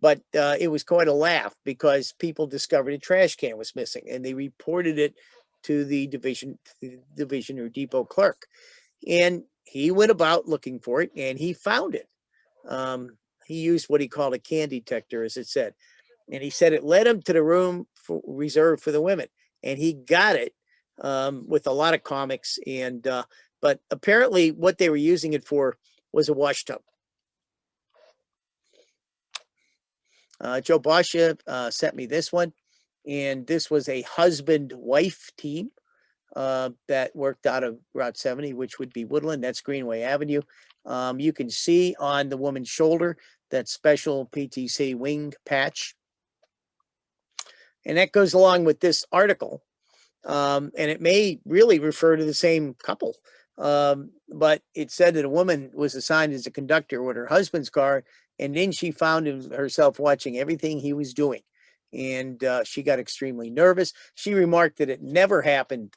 B: but it was quite a laugh because people discovered a trash can was missing and they reported it to the division or depot clerk. And he went about looking for it and he found it. He used what he called a can detector, as it said. And he said it led him to the room reserved for the women. And he got it with a lot of comics. But apparently what they were using it for was a wash tub. Joe Basha sent me this one. And this was a husband-wife team that worked out of Route 70, which would be Woodland. That's Greenway Avenue. You can see on the woman's shoulder that special PTC wing patch. And that goes along with this article. And it may really refer to the same couple. But it said that a woman was assigned as a conductor with her husband's car. And then she found herself watching everything he was doing. And she got extremely nervous. She remarked that it never happened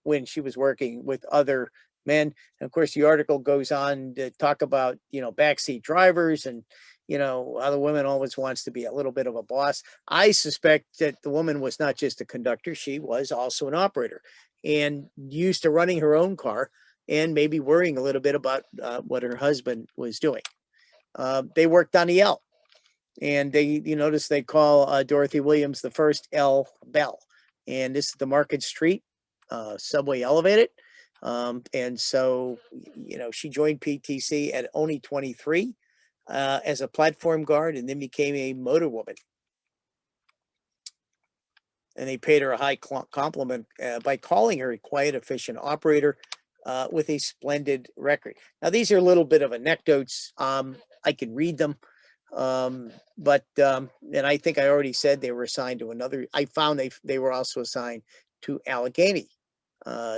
B: when she was working with other men. And of course, the article goes on to talk about, backseat drivers and, how the woman always wants to be a little bit of a boss. I suspect that the woman was not just a conductor. She was also an operator and used to running her own car and maybe worrying a little bit about what her husband was doing. They worked on the L. And you notice they call Dorothy Williams the first L Bell. And this is the Market Street subway elevated. And so, she joined PTC at only 23 as a platform guard and then became a motor woman. And they paid her a high compliment by calling her a quiet, efficient operator with a splendid record. Now, these are a little bit of anecdotes. I can read them. And I think I already said they were assigned to another. I found they were also assigned to Allegheny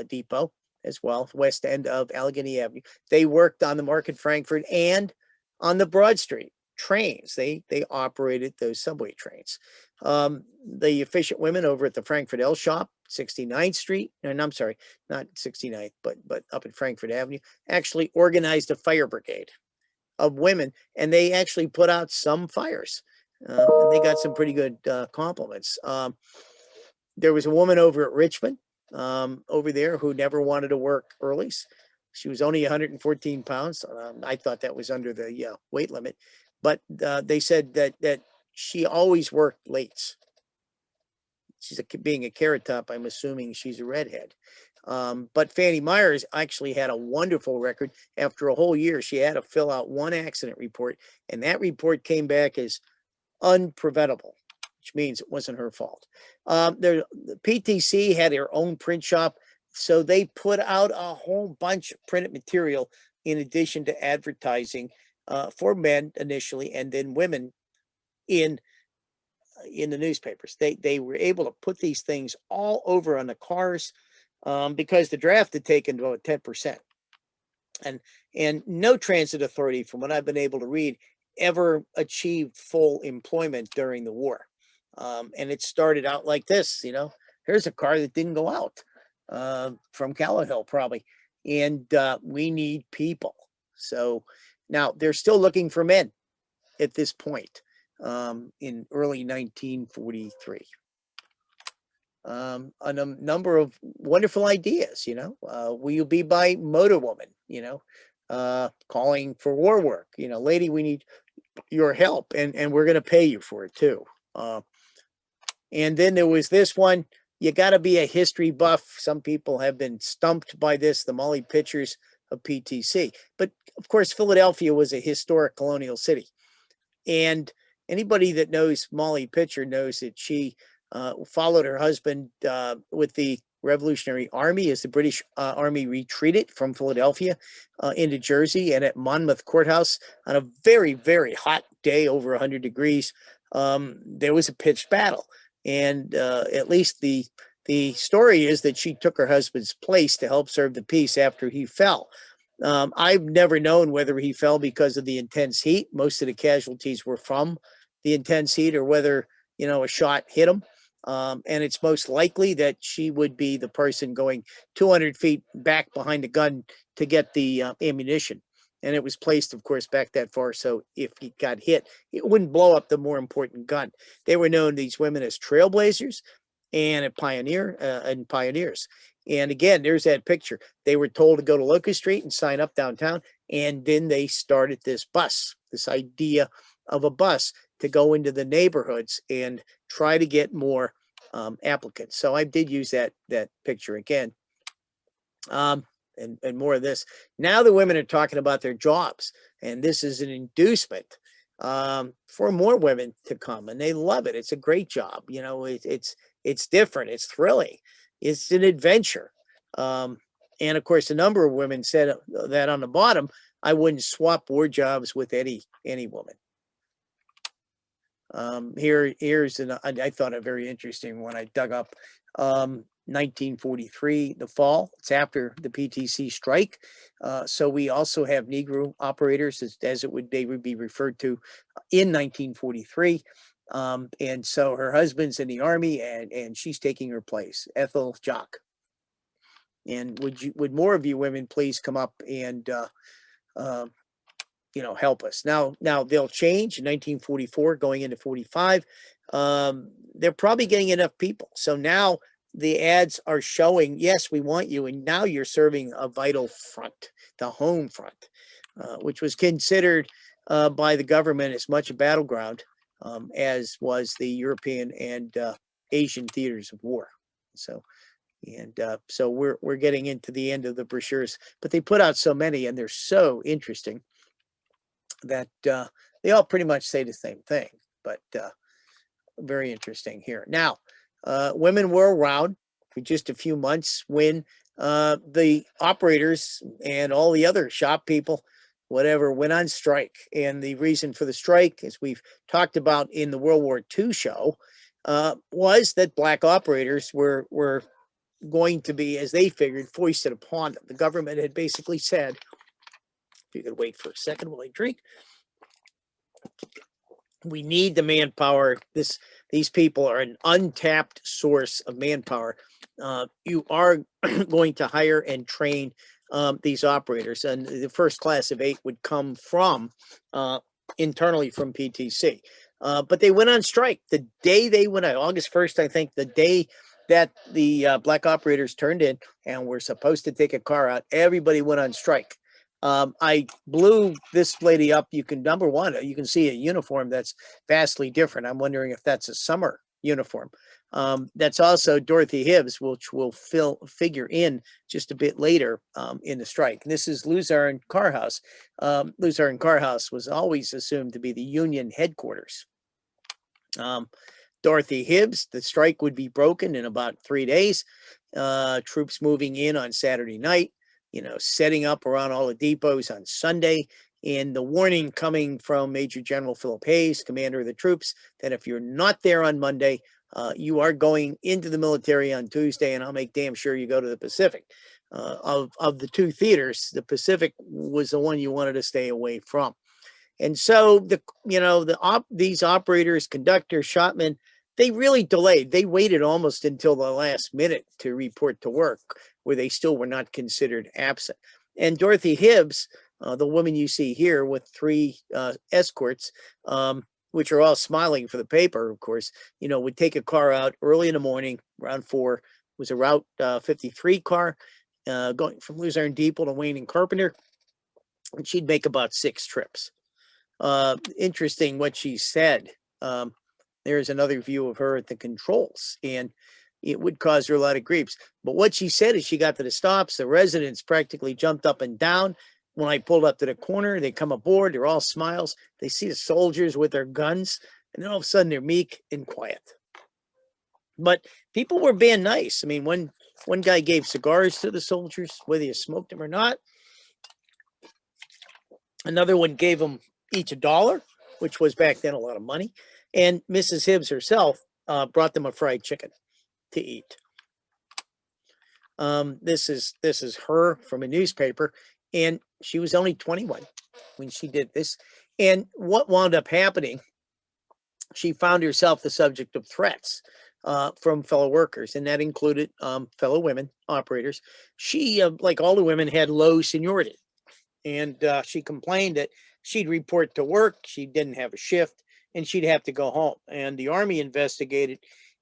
B: Depot as well, west end of Allegheny Avenue. They worked on the Market Frankford and on the Broad Street trains. They operated those subway trains. The efficient women over at the Frankfurt L shop, 69th Street, and I'm sorry, not 69th, but up at Frankfurt Avenue, actually organized a fire brigade of women, and they actually put out some fires. And they got some pretty good compliments. There was a woman over at Richmond over there who never wanted to work earlies. She was only 114 pounds. I thought that was under the weight limit, but they said that she always worked late. She's being a carrot top. I'm assuming she's a redhead. But Fanny Myers actually had a wonderful record. After a whole year, she had to fill out one accident report, and that report came back as unpreventable, which means it wasn't her fault. The PTC had their own print shop, so they put out a whole bunch of printed material in addition to advertising for men initially, and then women in the newspapers. They were able to put these things all over on the cars. Because the draft had taken about 10%. And no transit authority, from what I've been able to read, ever achieved full employment during the war. And it started out like this, here's a car that didn't go out from Callowhill probably. And we need people. So now they're still looking for men at this point in early 1943. On a number of wonderful ideas, will you be my motor woman, calling for war work, lady, we need your help and we're going to pay you for it too. And then there was this one, you got to be a history buff. Some people have been stumped by this, the Molly Pitchers of PTC. But of course, Philadelphia was a historic colonial city. And anybody that knows Molly Pitcher knows that she followed her husband with the Revolutionary Army as the British Army retreated from Philadelphia into Jersey, and at Monmouth Courthouse on a very, very hot day, over 100 degrees, there was a pitched battle. And at least the story is that she took her husband's place to help serve the peace after he fell. I've never known whether he fell because of the intense heat. Most of the casualties were from the intense heat, or whether, a shot hit him. And it's most likely that she would be the person going 200 feet back behind the gun to get the ammunition. And it was placed, of course, back that far, so if he got hit, it wouldn't blow up the more important gun. They were known, these women, as trailblazers and pioneers. And again, there's that picture. They were told to go to Locust Street and sign up downtown, and then they started this idea of a bus to go into the neighborhoods and try to get more applicants. So I did use that picture again. And more of this. Now the women are talking about their jobs, and this is an inducement for more women to come, and they love it. It's a great job. It's different. It's thrilling. It's an adventure. And of course, a number of women said that on the bottom, I wouldn't swap war jobs with any woman. Here's I thought a very interesting one. I dug up 1943, the fall. It's after the PTC strike. So we also have Negro operators, as they would be referred to, in 1943. And so her husband's in the Army, and she's taking her place, Ethel Jock. And would more of you women please come up and help us. Now they'll change in 1944 going into 45. They're probably getting enough people. So now the ads are showing, yes, we want you. And now you're serving a vital front, the home front, which was considered by the government as much a battleground as was the European and Asian theaters of war. So we're getting into the end of the brochures, but they put out so many, and they're so interesting that they all pretty much say the same thing, but very interesting here. Now, women were around for just a few months when the operators and all the other shop people, whatever, went on strike. And the reason for the strike, as we've talked about in the World War II show, was that black operators were going to be, as they figured, foisted upon them. The government had basically said, if you could wait for a second while I drink, we need the manpower. These people are an untapped source of manpower. You are going to hire and train these operators, and the first class of 8 would come from internally from PTC. But they went on strike the day they went out, August 1st, I think, the day that the black operators turned in and were supposed to take a car out. Everybody went on strike. I blew this lady up. Number one, you can see a uniform that's vastly different. I'm wondering if that's a summer uniform. That's also Dorothy Hibbs, which will figure in just a bit later in the strike. And this is Luzerne Car House. Luzerne Car House was always assumed to be the Union headquarters. Dorothy Hibbs, the strike would be broken in about 3 days. Troops moving in on Saturday night, setting up around all the depots on Sunday. And the warning coming from Major General Philip Hayes, commander of the troops, that if you're not there on Monday, you are going into the military on Tuesday, and I'll make damn sure you go to the Pacific. Of the 2 theaters, the Pacific was the one you wanted to stay away from. And so these operators, conductors, shopmen, they really delayed. They waited almost until the last minute to report to work, where they still were not considered absent. And Dorothy Hibbs, the woman you see here with 3 escorts, which are all smiling for the paper, of course, would take a car out early in the morning, around 4. It was a Route 53 car going from Luzerne Depot to Wayne and Carpenter, and she'd make about 6 trips. Interesting what she said. There's another view of her at the controls, and it would cause her a lot of griefs. But what she said is she got to the stops. The residents practically jumped up and down. When I pulled up to the corner, they come aboard. They're all smiles. They see the soldiers with their guns, and then all of a sudden they're meek and quiet. But people were being nice. I mean, one guy gave cigars to the soldiers, whether you smoked them or not. Another one gave them each $1, which was back then a lot of money. And Mrs. Hibbs herself brought them a fried chicken to eat. This is her from a newspaper, and she was only 21 when she did this. And what wound up happening, she found herself the subject of threats from fellow workers, and that included fellow women operators. She, like all the women, had low seniority, and she complained that she'd report to work, she didn't have a shift, and she'd have to go home. And the Army investigated,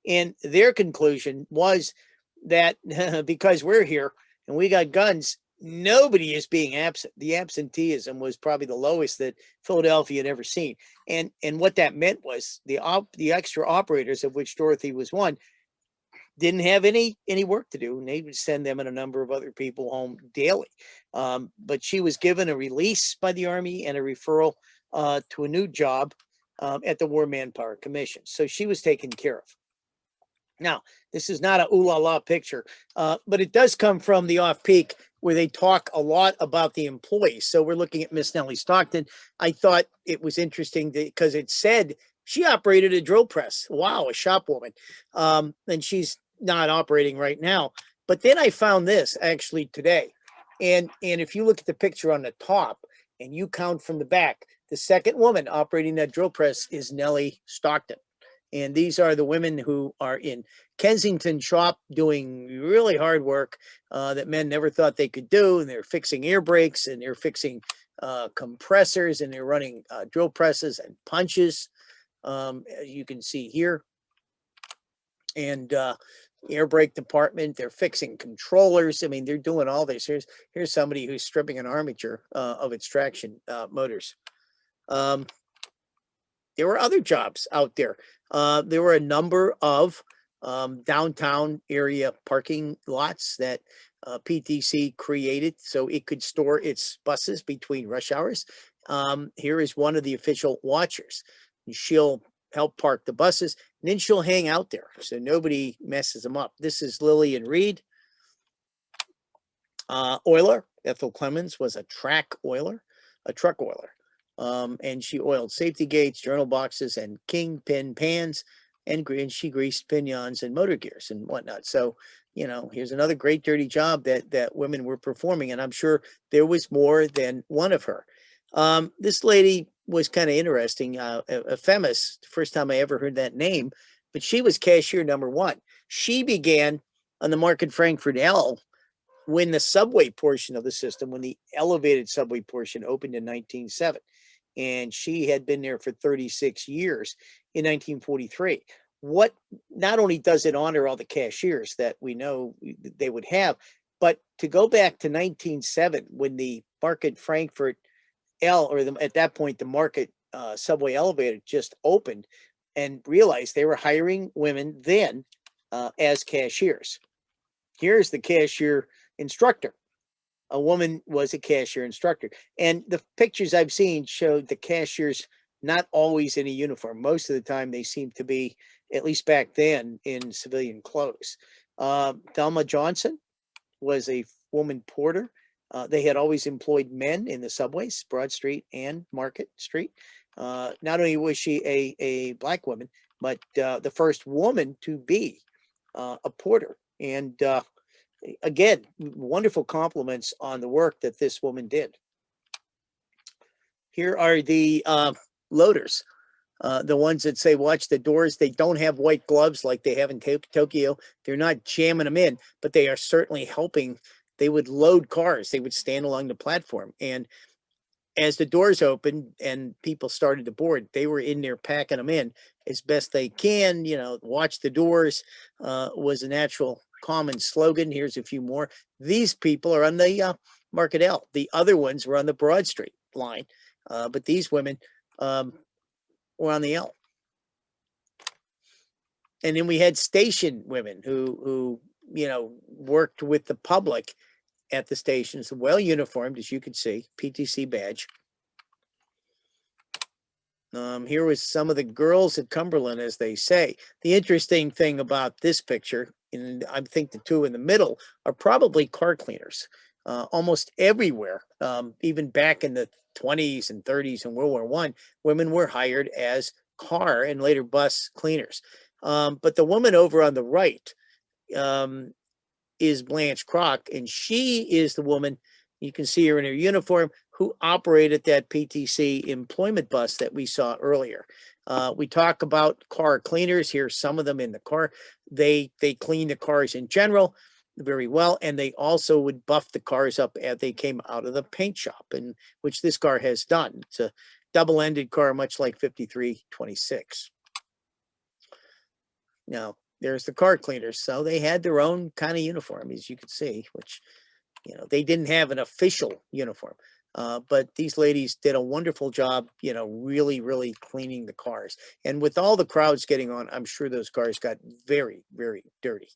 B: and their conclusion was that because we're here and we got guns, nobody is being absent. The absenteeism was probably the lowest that Philadelphia had ever seen. And what that meant was the extra operators, of which Dorothy was one, didn't have any work to do, and they would send them and a number of other people home daily. But she was given a release by the Army and a referral to a new job at the War Manpower Commission. So she was taken care of. Now, this is not a ooh la la picture, but it does come from the off-peak where they talk a lot about the employees. So we're looking at Miss Nellie Stockton. I thought it was interesting because it said she operated a drill press. Wow, a shop woman. And she's not operating right now. But then I found this actually today. And if you look at the picture on the top and you count from the back, the second woman operating that drill press is Nellie Stockton. And these are the women who are in Kensington shop doing really hard work that men never thought they could do. And they're fixing air brakes, and they're fixing compressors, and they're running drill presses and punches, as you can see here. And air brake department, they're fixing controllers. I mean, they're doing all this. Here's somebody who's stripping an armature of its traction motors. There were other jobs out there. There were a number of downtown area parking lots that PTC created so it could store its buses between rush hours. Here is one of the official watchers. She'll help park the buses, and then she'll hang out there so nobody messes them up. This is Lillian Reed. Oiler, Ethel Clemens was a truck oiler. And she oiled safety gates, journal boxes, and kingpin pans, and she greased pinions and motor gears and whatnot. So, you know, here's another great dirty job that women were performing, and I'm sure there was more than one of her. This lady was kind of interesting, a famous, first time I ever heard that name, but she was cashier number one. She began on the Market Frankfurt L when the subway portion of the system, when the elevated subway portion opened in 1907. And she had been there for 36 years in 1943. What not only does it honor all the cashiers that we know they would have, but to go back to 1907 when the Market Frankfurt L, or at that point the Market subway elevator just opened, and realized they were hiring women then as cashiers. Here's the cashier instructor. A woman was a cashier instructor. And the pictures I've seen showed the cashiers not always in a uniform. Most of the time they seem to be, at least back then, in civilian clothes. Thelma Johnson was a woman porter. They had always employed men in the subways, Broad Street and Market Street. Not only was she a black woman, but the first woman to be a porter. And again, wonderful compliments on the work that this woman did. Here are the loaders, the ones that say, watch the doors. They don't have white gloves like they have in Tokyo. They're not jamming them in, but they are certainly helping. They would load cars. They would stand along the platform. And as the doors opened and people started to board, they were in there packing them in as best they can. You know, watch the doors was a natural common slogan. Here's a few more. These people are on the Market L. The other ones were on the Broad Street line, but these women were on the L. And then we had station women who you know worked with the public at the stations, well uniformed, as you can see, PTC badge. Here was some of the girls at Cumberland, as they say. The interesting thing about this picture, and I think the two in the middle, are probably car cleaners. Almost everywhere, even back in the 20s and 30s and World War I, women were hired as car and later bus cleaners. But the woman over on the right is Blanche Crock, and she is the woman, you can see her in her uniform, who operated that PTC employment bus that we saw earlier. We talk about car cleaners. Here's some of them in the car. They clean the cars in general very well, and they also would buff the cars up as they came out of the paint shop, and which this car has done. It's a double-ended car, much like 5326. Now, there's the car cleaners. So they had their own kind of uniform, as you can see, which, you know, they didn't have an official uniform. But these ladies did a wonderful job, you know, really, really cleaning the cars. And with all the crowds getting on, I'm sure those cars got very, very dirty.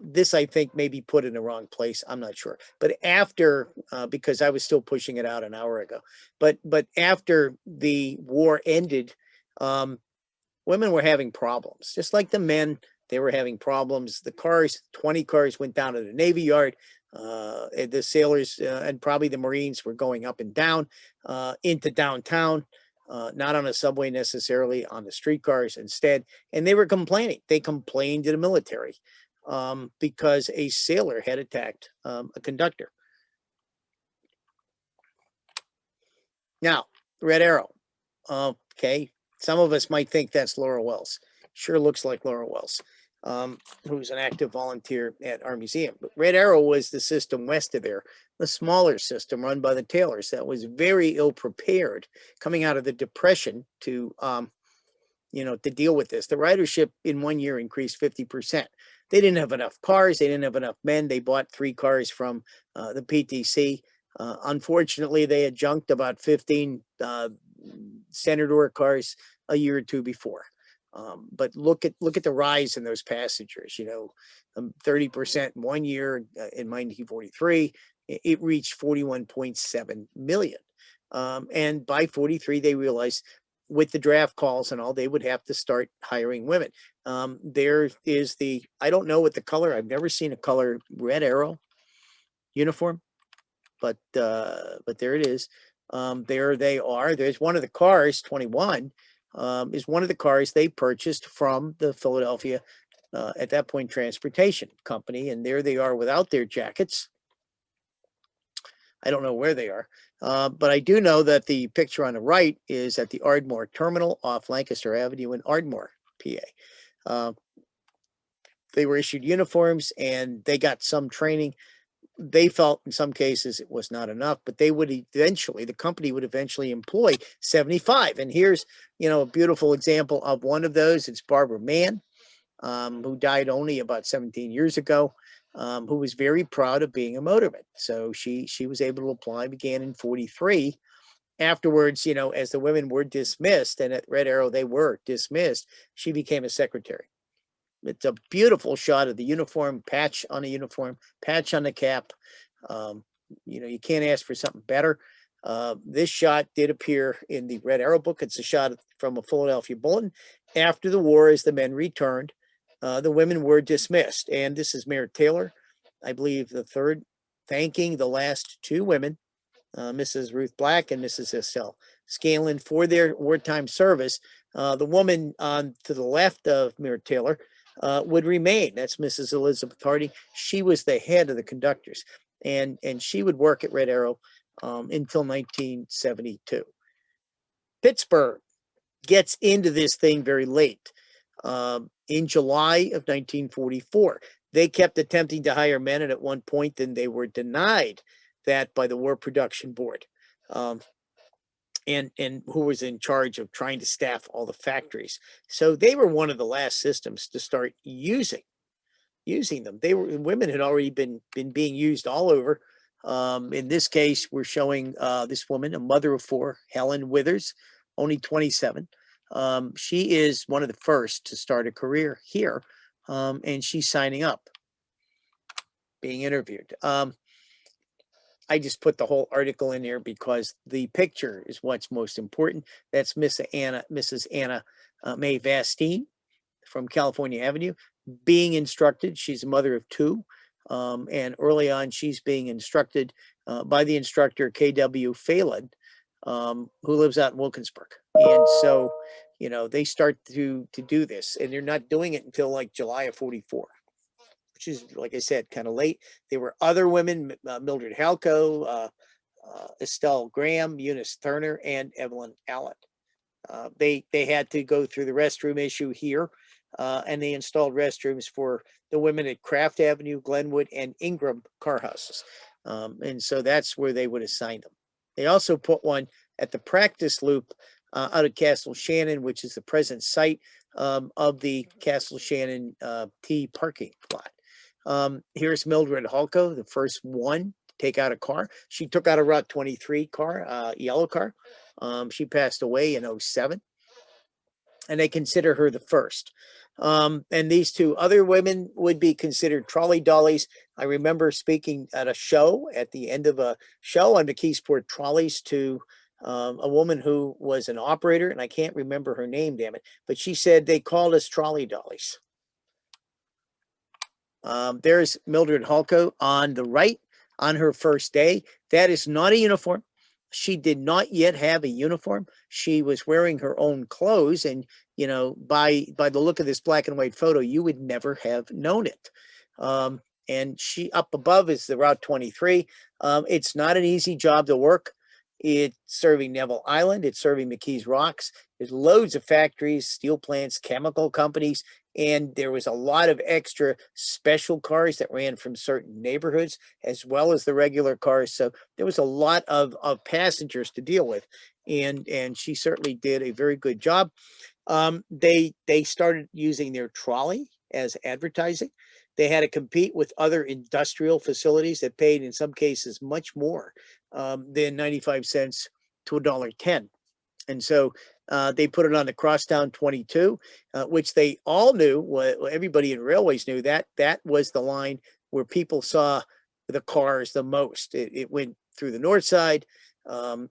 B: This, I think, may be put in the wrong place. I'm not sure. But after, because I was still pushing it out an hour ago, but after the war ended, women were having problems, just like the men. They were having problems. The cars, 20 cars went down to the Navy Yard. The sailors and probably the Marines were going up and down into downtown, not on a subway necessarily, on the streetcars instead. And they were complaining. They complained to the military because a sailor had attacked a conductor. Now, Red Arrow. Okay. Some of us might think that's Laura Wells. Sure looks like Laura Wells, who's an active volunteer at our museum. But Red Arrow was the system west of there, the smaller system run by the Taylors that was very ill prepared coming out of the Depression to, you know, to deal with this. The ridership in 1 year increased 50%. They didn't have enough cars. They didn't have enough men. They bought 3 cars from the PTC. Unfortunately, they had junked about 15 Senator cars a year or two before. But look at the rise in those passengers. You know, 30% in 1 year in 1943. It reached 41.7 million. And by 43, they realized with the draft calls and all, they would have to start hiring women. There is the, I don't know what the color. I've never seen a color Red Arrow uniform, but there it is. There they are. There's one of the cars, 21, is one of the cars they purchased from the Philadelphia, at that point, transportation company. And there they are without their jackets. I don't know where they are, but I do know that the picture on the right is at the Ardmore Terminal off Lancaster Avenue in Ardmore, PA. They were issued uniforms and they got some training. They felt in some cases it was not enough, but they would eventually, the company would eventually employ 75. And here's, you know, a beautiful example of one of those. It's Barbara Mann, who died only about 17 years ago, who was very proud of being a motorman. So she was able to apply, began in 43. Afterwards, you know, as the women were dismissed, and at Red Arrow they were dismissed, she became a secretary. It's a beautiful shot of the uniform, patch on the uniform, patch on the cap. You know, you can't ask for something better. This shot did appear in the Red Arrow book. It's a shot from a Philadelphia Bulletin. After the war, as the men returned, the women were dismissed. And this is Mayor Taylor, I believe the third, thanking the last 2 women, Mrs. Ruth Black and Mrs. Estelle Scanlon, for their wartime service. The woman on to the left of Mayor Taylor would remain. That's Mrs. Elizabeth Hardy. She was the head of the conductors, and she would work at Red Arrow until 1972. Pittsburgh gets into this thing very late. In July of 1944, they kept attempting to hire men, and at one point, then they were denied that by the War Production Board. And who was in charge of trying to staff all the factories. So they were one of the last systems to start using them. Women had already been being used all over. In this case, we're showing this woman, a mother of 4, Helen Withers, only 27. She is one of the first to start a career here, and she's signing up, being interviewed. I just put the whole article in there because the picture is what's most important. That's Mrs. Anna Mae Vastine from California Avenue, being instructed. She's a mother of two. And early on, she's being instructed by the instructor, K.W. Phelan, who lives out in Wilkinsburg. And so, you know, they start to do this, and they're not doing it until like July of 44, which is, like I said, kind of late. There were other women, Mildred Halco, Estelle Graham, Eunice Turner, and Evelyn Allen. They had to go through the restroom issue here, and they installed restrooms for the women at Craft Avenue, Glenwood, and Ingram car houses. And so that's where they would assign them. They also put one at the practice loop out of Castle Shannon, which is the present site of the Castle Shannon T parking lot. Here's Mildred Halco, the first one to take out a car. She took out a Route 23 car, yellow car. She passed away in 07, and they consider her the first. And these two other women would be considered trolley dollies. I remember speaking at a show, at the end of a show on the McKeesport trolleys, to a woman who was an operator, and I can't remember her name, damn it, but she said they called us trolley dollies. There's Mildred Halco on the right on her first day. That is not a uniform. She did not yet have a uniform. She was wearing her own clothes, and you know, by the look of this black and white photo, you would never have known it. And she, up above is the Route 23. It's not an easy job to work. It's serving Neville Island. It's serving McKees Rocks. There's loads of factories, steel plants, chemical companies, and there was a lot of extra special cars that ran from certain neighborhoods, as well as the regular cars. So there was a lot of passengers to deal with, and she certainly did a very good job. They started using their trolley as advertising. They had to compete with other industrial facilities that paid, in some cases, much more than 95 cents to $1.10. And so they put it on the Crosstown 22, which they all knew. Everybody in railways knew that was the line where people saw the cars the most. It went through the north side,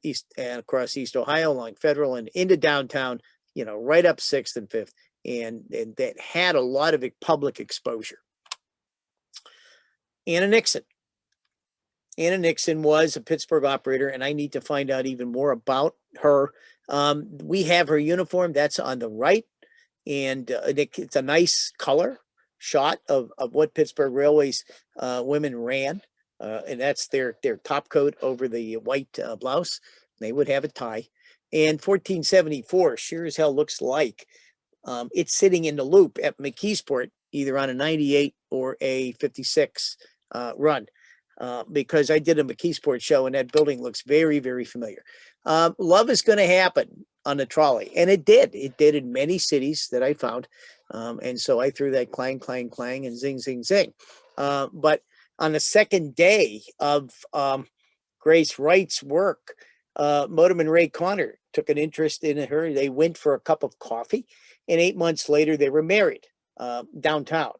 B: east and across East Ohio along Federal and into downtown, you know, right up 6th and 5th. And that had a lot of public exposure. Anna Nixon. Anna Nixon was a Pittsburgh operator, and I need to find out even more about her. We have her uniform. That's on the right, and it's a nice color shot of what Pittsburgh Railways women ran, and that's their top coat over the white blouse. They would have a tie. And 1474 sure as hell looks like it's sitting in the loop at McKeesport, either on a 98 or a 56 run. Because I did a McKeesport show, and that building looks very, very familiar. Love is going to happen on the trolley, and it did. It did in many cities that I found, and so I threw that clang, clang, clang, and zing, zing, zing. But on the second day of Grace Wright's work, Motorman Ray Connor took an interest in her. They went for a cup of coffee, and 8 months later, they were married downtown.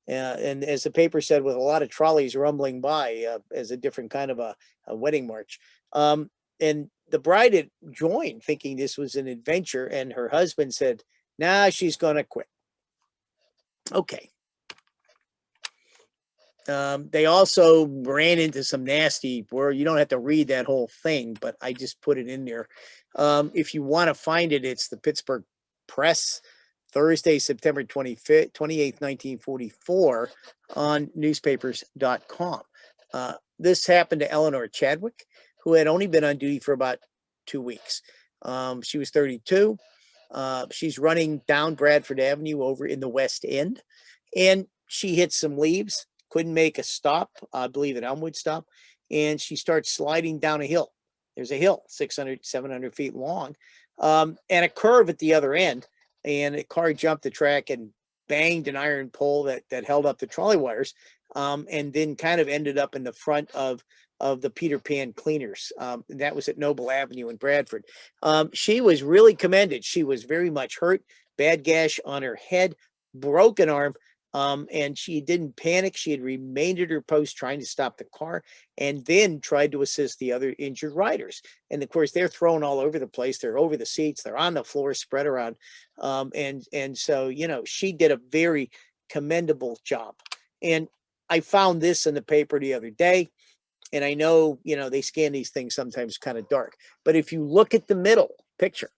B: And as the paper said, with a lot of trolleys rumbling by as a different kind of a wedding march. And the bride had joined thinking this was an adventure, and her husband said, nah, she's going to quit. Okay. They also ran into some nasty, where you don't have to read that whole thing, but I just put it in there. If you want to find it, it's the Pittsburgh Press, Thursday, September 28th, 1944, on newspapers.com. This happened to Eleanor Chadwick, who had only been on duty for about 2 weeks. She was 32. She's running down Bradford Avenue over in the West End, and she hit some leaves, couldn't make a stop, I believe an Elmwood stop, and she starts sliding down a hill. There's a hill, 600, 700 feet long, and a curve at the other end. And a car jumped the track and banged an iron pole that held up the trolley wires, and then kind of ended up in the front of the Peter Pan Cleaners. That was at Noble Avenue in Bradford. She was really commended. She was very much hurt, bad gash on her head, broken arm, And she didn't panic. She had remained at her post trying to stop the car and then tried to assist the other injured riders. And of course, they're thrown all over the place. They're over the seats. They're on the floor, spread around. And so, she did a very commendable job. And I found this in the paper the other day. And I know, they scan these things sometimes kind of dark. But if you look at the middle picture,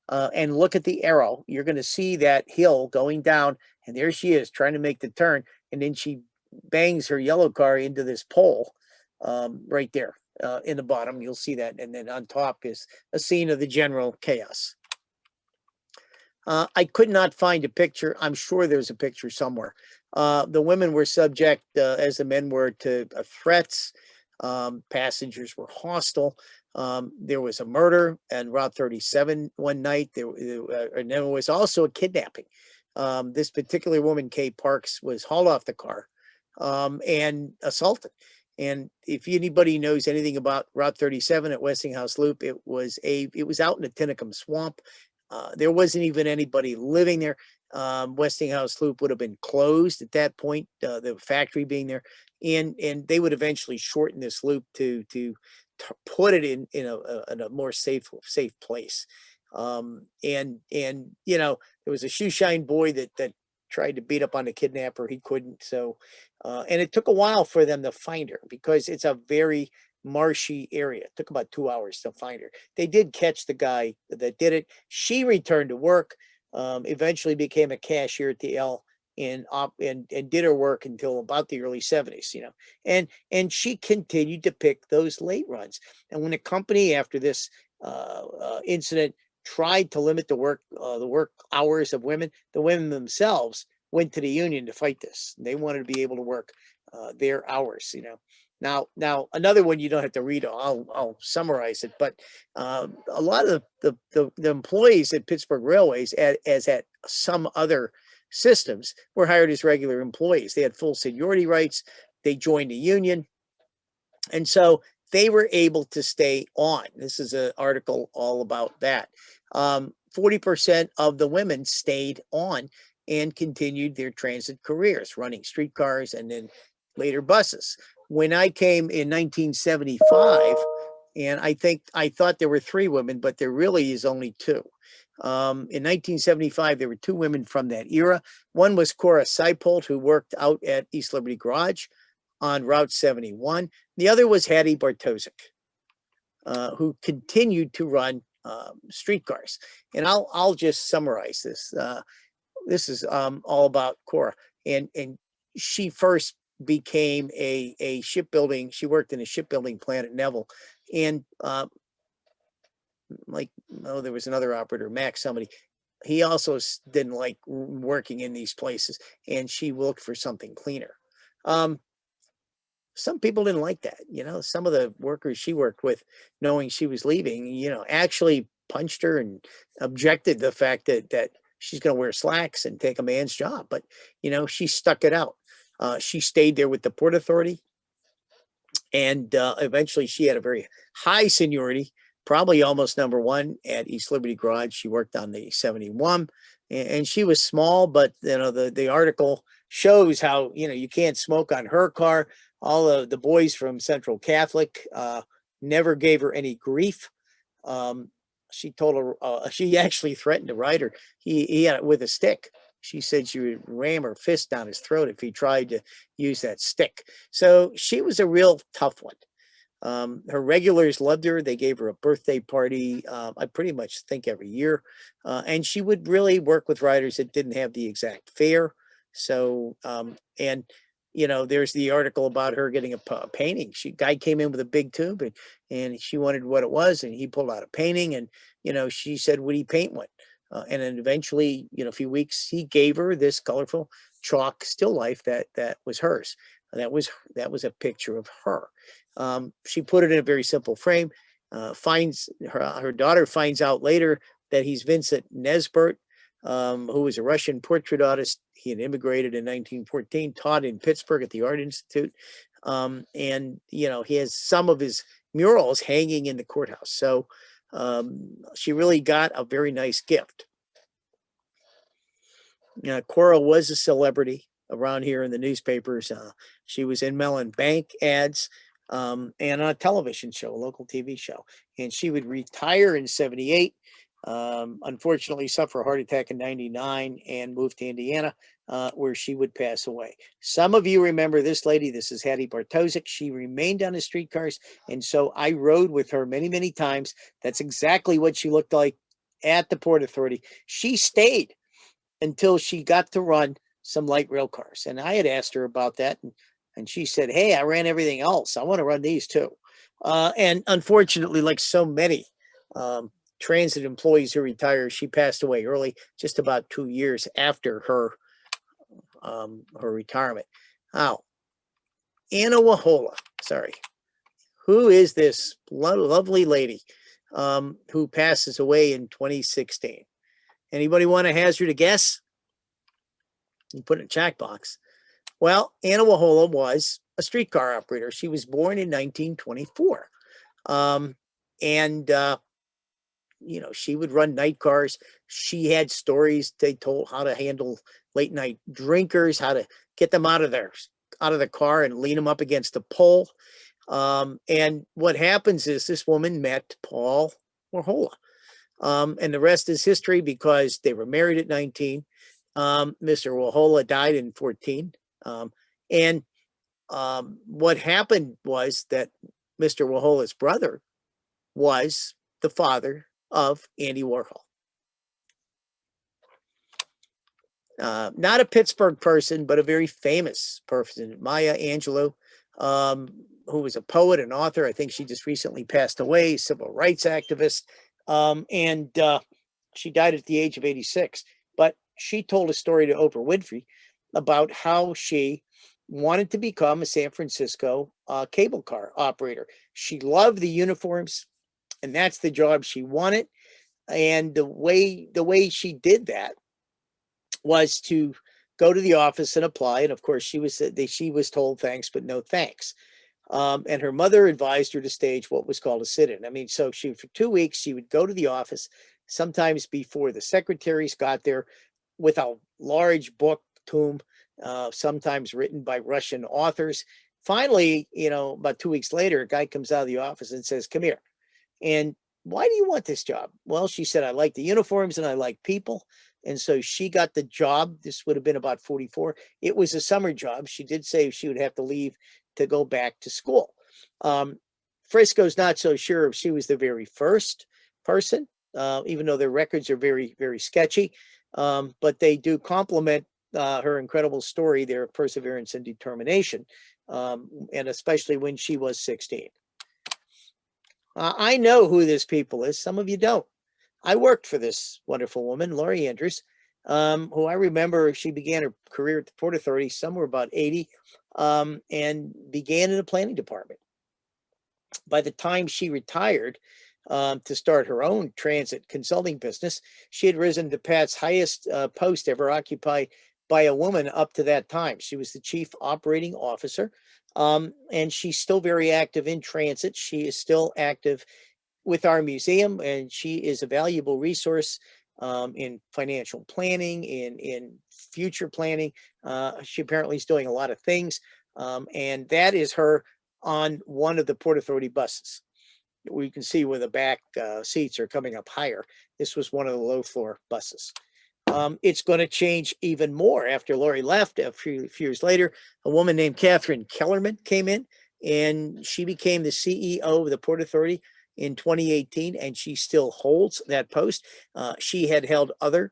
B: and look at the arrow, you're going to see that hill going down, and there she is trying to make the turn, and then she bangs her yellow car into this pole right there in the bottom. You'll see that, and then on top is a scene of the general chaos. I could not find a picture. I'm sure there's a picture somewhere. The women were subject, as the men were, to threats. Passengers were hostile. There was a murder on Route 37 one night. And there was also a kidnapping. This particular woman, Kay Parks, was hauled off the car and assaulted. And if anybody knows anything about Route 37 at Westinghouse Loop, it was out in the Tinicum Swamp. There wasn't even anybody living there. Westinghouse Loop would have been closed at that point, the factory being there, and they would eventually shorten this loop to put it in a more safe place. And there was a shoeshine boy that tried to beat up on the kidnapper. He couldn't. So, and it took a while for them to find her because it's a very marshy area. It took about 2 hours to find her. They did catch the guy that did it. She returned to work, eventually became a cashier at the L and did her work until about the early 70s, and she continued to pick those late runs. And when the company, after this incident, tried to limit the work hours of women, the women themselves went to the union to fight this. They wanted to be able to work their hours, Now, another one you don't have to read. I'll summarize it. But a lot of the employees at Pittsburgh Railways, as at some other systems, were hired as regular employees. They had full seniority rights. They joined the union, and so they were able to stay on. This is an article all about that. 40% of the women stayed on and continued their transit careers, running streetcars and then later buses. When I came in 1975, and I thought there were 3 women, but there really is only 2. In 1975, there were 2 women from that era. One was Cora Seipold, who worked out at East Liberty Garage on Route 71. The other was Hattie Bartosik, who continued to run streetcars. And I'll just summarize this. This is all about Cora, and she first became a shipbuilding. She worked in a shipbuilding plant at Neville, and there was another operator, Max somebody. He also didn't like working in these places, and she looked for something cleaner. Some people didn't like that. Some of the workers she worked with, knowing she was leaving, actually punched her and objected the fact that she's going to wear slacks and take a man's job. But, she stuck it out. She stayed there with the Port Authority, and eventually she had a very high seniority, probably almost number 1 at East Liberty Garage. She worked on the 71, and she was small, but the article shows how you can't smoke on her car. All of the boys from Central Catholic never gave her any grief. She told her she actually threatened to ride her. He had it with a stick. She said she would ram her fist down his throat if he tried to use that stick. So she was a real tough one. Her regulars loved her. They gave her a birthday party, I pretty much think every year. And she would really work with riders that didn't have the exact fare. So, there's the article about her getting a painting. Guy came in with a big tube and she wanted what it was, and he pulled out a painting, and, she said, would he paint one? And then eventually, a few weeks, he gave her this colorful chalk still life that was hers. That was a picture of her. She put it in a very simple frame. Finds her daughter finds out later that he's Vincent Nesbert, who was a Russian portrait artist. He had immigrated in 1914, taught in Pittsburgh at the Art Institute, and he has some of his murals hanging in the courthouse. So she really got a very nice gift. Cora was a celebrity. around here in the newspapers. She was in Mellon Bank ads, and on a television show, a local TV show. And she would retire in 78. Unfortunately, suffer a heart attack in 99 and move to Indiana, where she would pass away. Some of you remember this lady. This is Hattie Bartosik. She remained on the streetcars, and so I rode with her many, many times. That's exactly what she looked like at the Port Authority. She stayed until she got to run some light rail cars, and I had asked her about that, and she said, "Hey, I ran everything else. I want to run these too." And unfortunately, like so many transit employees who retire, she passed away early, just about 2 years after her retirement. Now, Anna Wahola, sorry, who is this lovely lady who passes away in 2016? Anybody want to hazard a guess? You put it in a chat box. Well, Anna Wahola was a streetcar operator. She was born in 1924. You know, she would run night cars. She had stories they told how to handle late night drinkers, how to get them out of the car and lean them up against a pole. And what happens is this woman met Paul Wahola. And the rest is history because they were married at 19. Mr. Wahola died in 14. What happened was that Mr. Wahola's brother was the father of Andy Warhol. Not a Pittsburgh person, but a very famous person, Maya Angelou, who was a poet and author. I think she just recently passed away, civil rights activist. She died at the age of 86. But she told a story to Oprah Winfrey about how she wanted to become a San Francisco cable car operator. She loved the uniforms, and that's the job she wanted. And the way she did that was to go to the office and apply. And of course, she was told thanks, but no thanks. And her mother advised her to stage what was called a sit-in. I mean, so for 2 weeks, she would go to the office, sometimes before the secretaries got there, with a large book tome, sometimes written by Russian authors. Finally, about 2 weeks later, a guy comes out of the office and says, "Come here. And why do you want this job?" Well, she said, "I like the uniforms and I like people." And so she got the job. This would have been about 44. It was a summer job. She did say she would have to leave to go back to school. Frisco's not so sure if she was the very first person, even though their records are very, very sketchy. But they do compliment her incredible story, their perseverance and determination, and especially when she was 16. I know who this people is. Some of you don't. I worked for this wonderful woman, Laurie Andrews, who I remember she began her career at the Port Authority somewhere about 80, and began in the planning department. By the time she retired to start her own transit consulting business, she had risen to Pat's highest post ever occupied by a woman up to that time. She was the chief operating officer, and she's still very active in transit. She is still active with our museum, and she is a valuable resource in financial planning, in future planning. She apparently is doing a lot of things, and that is her on one of the Port Authority buses. We can see where the back seats are coming up higher. This was one of the low floor buses. It's going to change even more after Laurie left. A few years later, a woman named Catherine Kellerman came in, and she became the CEO of the Port Authority in 2018, and she still holds that post. She had held other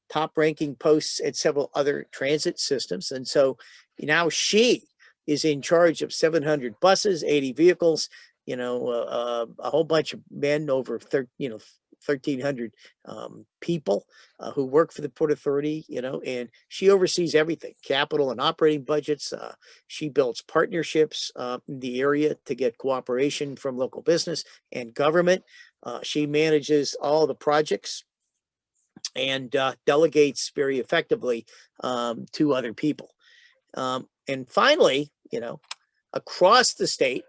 B: top-ranking posts at several other transit systems, and so now she is in charge of 700 buses, 80 vehicles, a whole bunch of men, over 1,300 people who work for the Port Authority, and she oversees everything, capital and operating budgets. She builds partnerships in the area to get cooperation from local business and government. She manages all the projects and delegates very effectively to other people. And finally, across the state,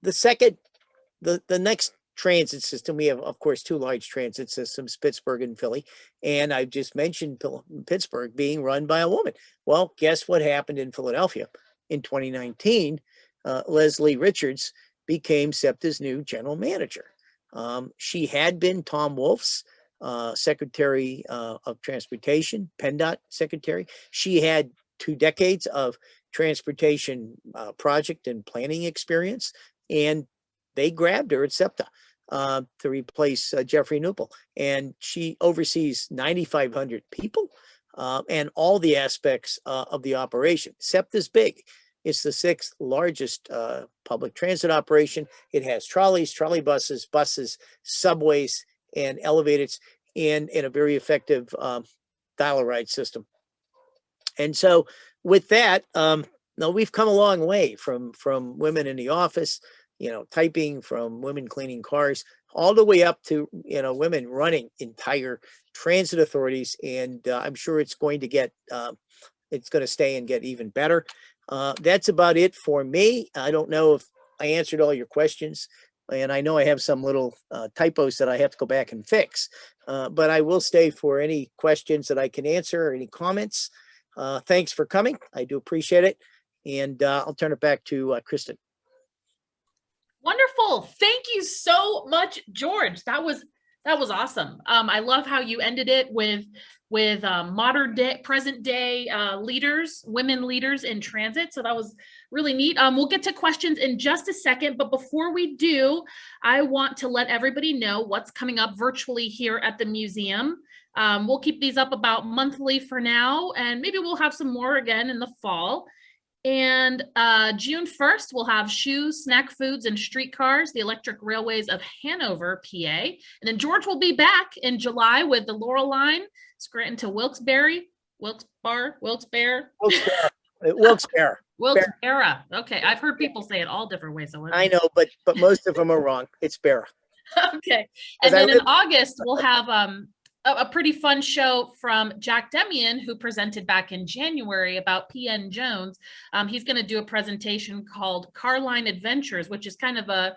B: the next transit system. We have, of course, two large transit systems, Pittsburgh and Philly. And I've just mentioned Pittsburgh being run by a woman. Well, guess what happened in Philadelphia? In 2019, Leslie Richards became SEPTA's new general manager. She had been Tom Wolf's Secretary of Transportation, PennDOT Secretary. She had 2 decades of transportation project and planning experience, and they grabbed her at SEPTA to replace Jeffrey Nupel. And she oversees 9,500 people and all the aspects of the operation. SEPTA's big. It's the 6th largest public transit operation. It has trolleys, trolley buses, subways, and elevators, and a very effective dial-a-ride system. And so with that, now we've come a long way from women in the office, typing, from women cleaning cars, all the way up to, women running entire transit authorities. And I'm sure it's going to get, it's going to stay and get even better. That's about it for me. I don't know if I answered all your questions, and I know I have some little typos that I have to go back and fix, but I will stay for any questions that I can answer or any comments. Thanks for coming. I do appreciate it. And I'll turn it back to Kristen.
A: Wonderful. Thank you so much, George. That was awesome. I love how you ended it with modern day, present day leaders, women leaders in transit. So that was really neat. We'll get to questions in just a second, but before we do, I want to let everybody know what's coming up virtually here at the museum. We'll keep these up about monthly for now, and maybe we'll have some more again in the fall. And June 1st, we'll have shoes, snack foods, and streetcars, the electric railways of Hanover, PA. And then George will be back in July with the Laurel line, Scranton to Wilkes-Barre. Wilkes-Barre. Okay, I've heard people say it all different ways. So
B: I know, but most of them are wrong. It's Barra.
A: Okay, and then in August, we'll have a pretty fun show from Jack Demian, who presented back in January about P.N. Jones. He's going to do a presentation called Carline Adventures, which is kind of a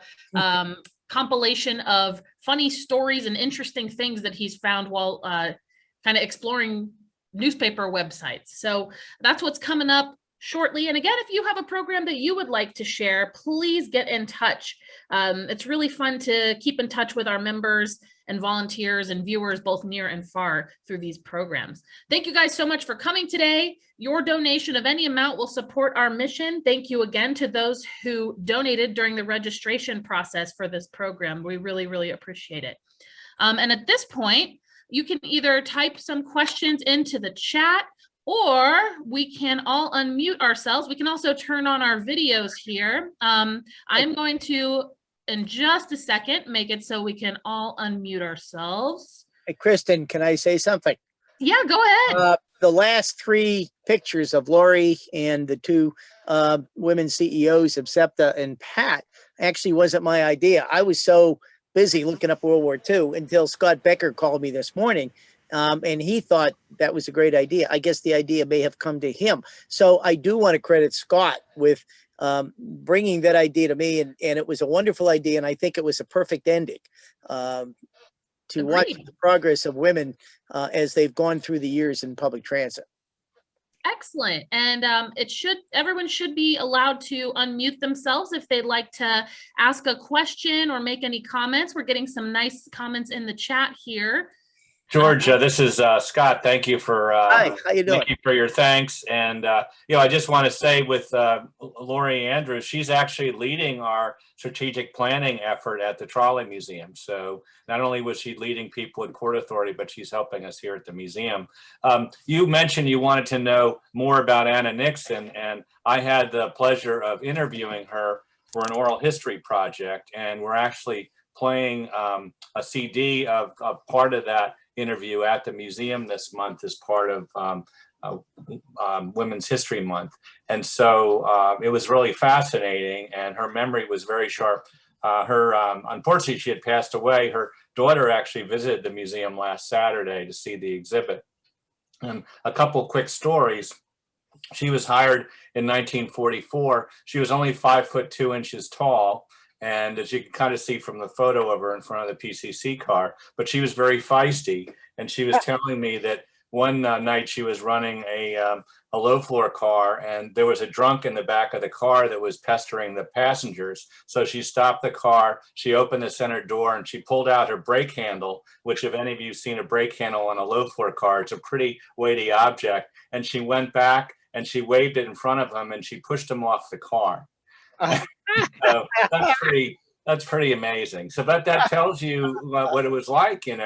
A: compilation of funny stories and interesting things that he's found while kind of exploring newspaper websites. So that's what's coming up shortly. And again, if you have a program that you would like to share, please get in touch. It's really fun to keep in touch with our members and volunteers and viewers, both near and far, through these programs. Thank you guys so much for coming today. Your donation of any amount will support our mission. Thank you again to those who donated during the registration process for this program. We really, really appreciate it. And at this point, you can either type some questions into the chat, or we can all unmute ourselves. We can also turn on our videos here. I'm going to, in just a second, make it so we can all unmute ourselves.
B: Hey, Kristen, can I say something?
A: Yeah, go ahead.
B: The last 3 pictures of Lori and the 2 women CEOs of SEPTA and Pat actually wasn't my idea. I was so busy looking up World War II until Scott Becker called me this morning. And he thought that was a great idea. I guess the idea may have come to him. So I do want to credit Scott with bringing that idea to me. And it was a wonderful idea. And I think it was a perfect ending to watch the progress of women as they've gone through the years in public transit.
A: Excellent. And everyone should be allowed to unmute themselves if they'd like to ask a question or make any comments. We're getting some nice comments in the chat here.
C: George, this is Scott. Thank you for
B: Hi, how you doing?
C: Thank you for your thanks. And I just want to say with Lori Andrews, she's actually leading our strategic planning effort at the Trolley Museum. So not only was she leading people at Port Authority, but she's helping us here at the museum. You mentioned you wanted to know more about Anna Nixon, and I had the pleasure of interviewing her for an oral history project, and we're actually playing a CD of part of that interview at the museum this month as part of Women's History Month. And so it was really fascinating, and her memory was very sharp. Unfortunately, she had passed away. Her daughter actually visited the museum last Saturday to see the exhibit. And a couple quick stories. She was hired in 1944. She was only 5'2" tall, And as you can kind of see from the photo of her in front of the PCC car, but she was very feisty. And she was telling me that one night she was running a low floor car, and there was a drunk in the back of the car that was pestering the passengers. So she stopped the car, she opened the center door, and she pulled out her brake handle, which if any of you have seen a brake handle on a low floor car, it's a pretty weighty object. And she went back and she waved it in front of him and she pushed him off the car. So that's pretty amazing. So, but that tells you what it was like, and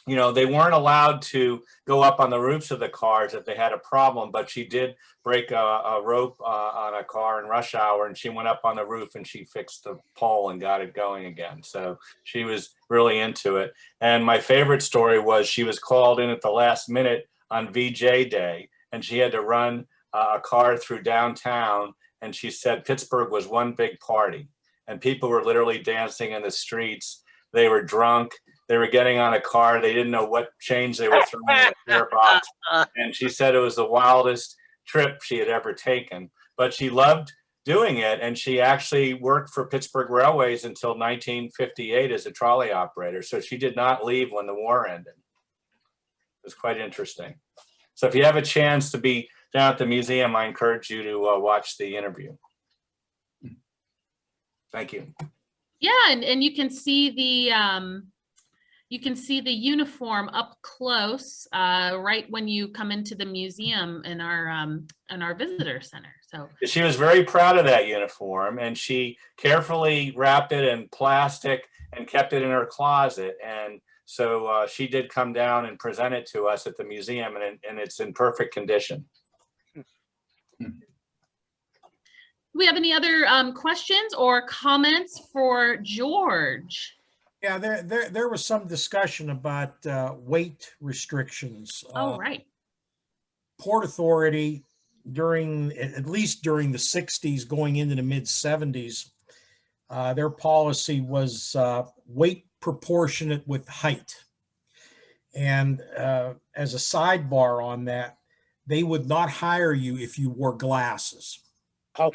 C: they weren't allowed to go up on the roofs of the cars if they had a problem, but she did break a rope on a car in rush hour, and she went up on the roof and she fixed the pole and got it going again. So she was really into it. And my favorite story was she was called in at the last minute on VJ Day, and she had to run a car through downtown. And she said Pittsburgh was one big party, and people were literally dancing in the streets. They were drunk. They were getting on a car. They didn't know what change they were throwing in the fare box. And she said it was the wildest trip she had ever taken. But she loved doing it. And she actually worked for Pittsburgh Railways until 1958 as a trolley operator. So she did not leave when the war ended. It was quite interesting. So if you have a chance to be down at the museum, I encourage you to watch the interview. Thank you.
A: Yeah, and you can see the uniform up close right when you come into the museum in our visitor center. So
C: she was very proud of that uniform, and she carefully wrapped it in plastic and kept it in her closet. And so she did come down and present it to us at the museum, and it's in perfect condition.
A: Do we have any other questions or comments for George?
D: Yeah, there was some discussion about weight restrictions.
A: Oh, right.
D: Port Authority, at least during the 60s, going into the mid 70s, their policy was weight proportionate with height. And as a sidebar on that, they would not hire you if you wore glasses.
B: Oh.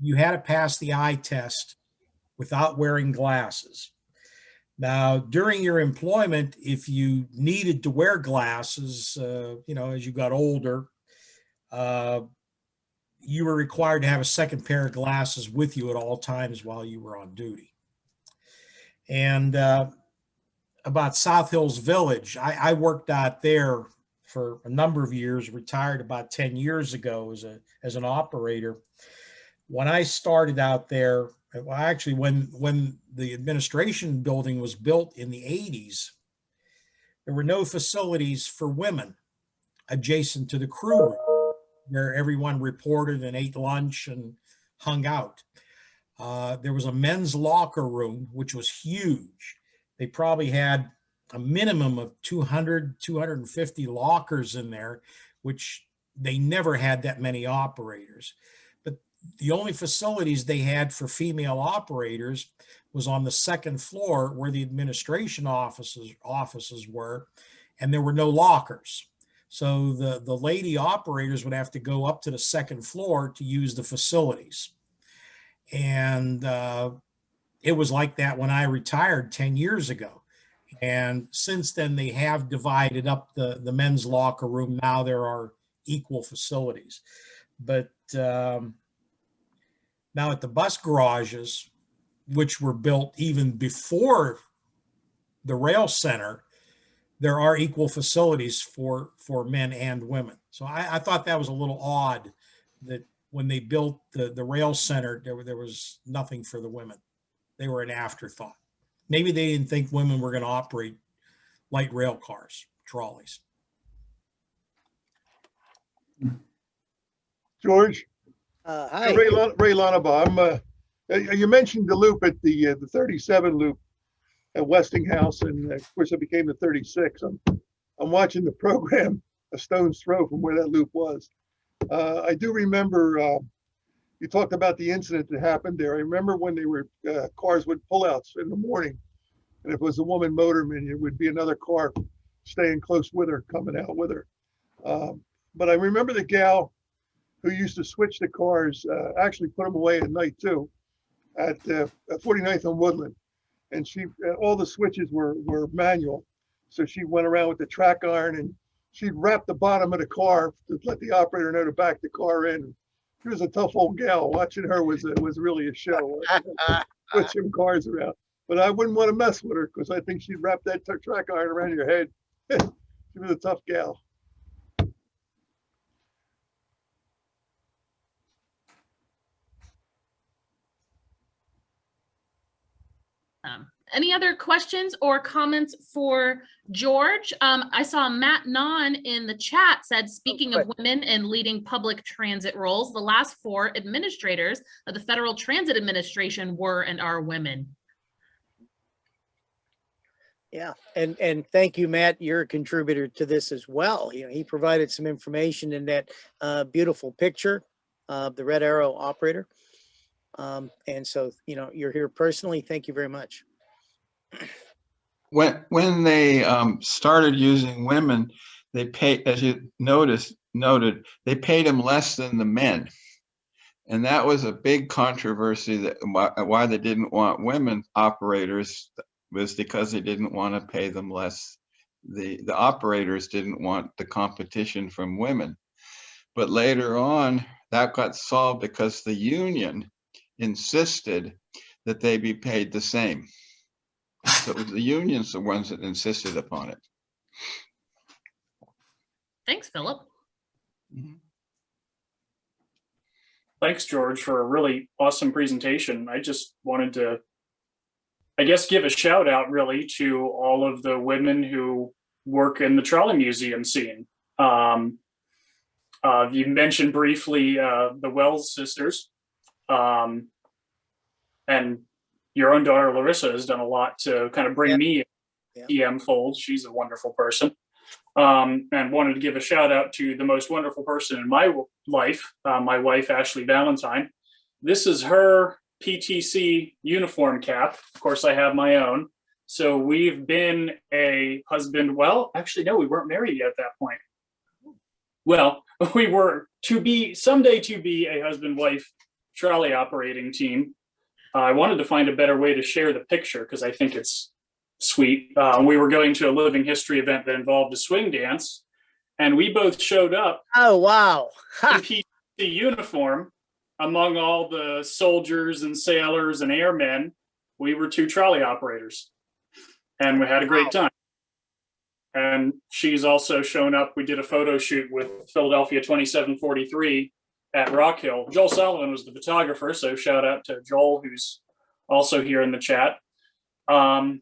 D: You had to pass the eye test without wearing glasses. Now, during your employment, if you needed to wear glasses, as you got older, you were required to have a second pair of glasses with you at all times while you were on duty. And about South Hills Village, I worked out there for a number of years, retired about 10 years ago as an operator. When I started out there, well, actually, when the administration building was built in the 80s, there were no facilities for women adjacent to the crew room where everyone reported and ate lunch and hung out. There was a men's locker room, which was huge. They probably had a minimum of 200, 250 lockers in there, which they never had that many operators. But the only facilities they had for female operators was on the second floor where the administration offices were, and there were no lockers. So the lady operators would have to go up to the second floor to use the facilities. And it was like that when I retired 10 years ago. And since then, they have divided up the men's locker room. Now there are equal facilities. But now at the bus garages, which were built even before the rail center, there are equal facilities for men and women. So I thought that was a little odd that when they built the rail center, there was nothing for the women. They were an afterthought. Maybe they didn't think women were going to operate light rail cars, trolleys.
E: George,
B: Hi.
E: Ray Lonaba. You mentioned the loop at the 37 loop at Westinghouse, and of course it became the 36. I'm watching the program a stone's throw from where that loop was. I do remember you talked about the incident that happened there. I remember when they were cars with pullouts in the morning, and if it was a woman motorman, it would be another car staying close with her, coming out with her. But I remember the gal who used to switch the cars, actually put them away at night too. at 49th and Woodland. And she, all the switches were manual. So she went around with the track iron and she'd wrap the bottom of the car to let the operator know to back the car in. She was a tough old gal. Watching her was really a show. Switching cars around. But I wouldn't want to mess with her because I think she'd wrap that track iron around your head. She was a tough gal.
A: Any other questions or comments for George? I saw Matt Non in the chat said, speaking of women in leading public transit roles, the last 4 administrators of the Federal Transit Administration were and are women.
B: Yeah, and thank you, Matt. You're a contributor to this as well. You know, he provided some information in that beautiful picture of the red arrow operator. And so, you know, you're here personally. Thank you very much.
F: When they started using women, they paid, as you noted, they paid them less than the men. And that was a big controversy, that why they didn't want women operators was because they didn't want to pay them less. The operators didn't want the competition from women. But later on, that got solved because the union insisted that they be paid the same. So it was the unions the ones that insisted upon it.
A: Thanks, Philip.
F: Mm-hmm.
G: Thanks, George, for a really awesome presentation. I just wanted to, I guess, give a shout out really to all of the women who work in the Trolley Museum scene. You mentioned briefly the Wells sisters, and your own daughter Larissa has done a lot to kind of bring me in EM fold. She's a wonderful person. And wanted to give a shout out to the most wonderful person in my life, my wife, Ashley Valentine. This is her PTC uniform cap. Of course, I have my own. So we've been a husband. Well, actually, no, we weren't married yet at that point. Well, we were someday to be a husband-wife trolley operating team. I wanted to find a better way to share the picture because I think it's sweet. We were going to a living history event that involved a swing dance, and we both showed up.
B: Oh, wow.
G: In PTC uniform among all the soldiers and sailors and airmen. We were 2 trolley operators, and we had a great time. And she's also shown up. We did a photo shoot with Philadelphia 2743 at Rock Hill. Joel Sullivan was the photographer, so shout out to Joel, who's also here in the chat. And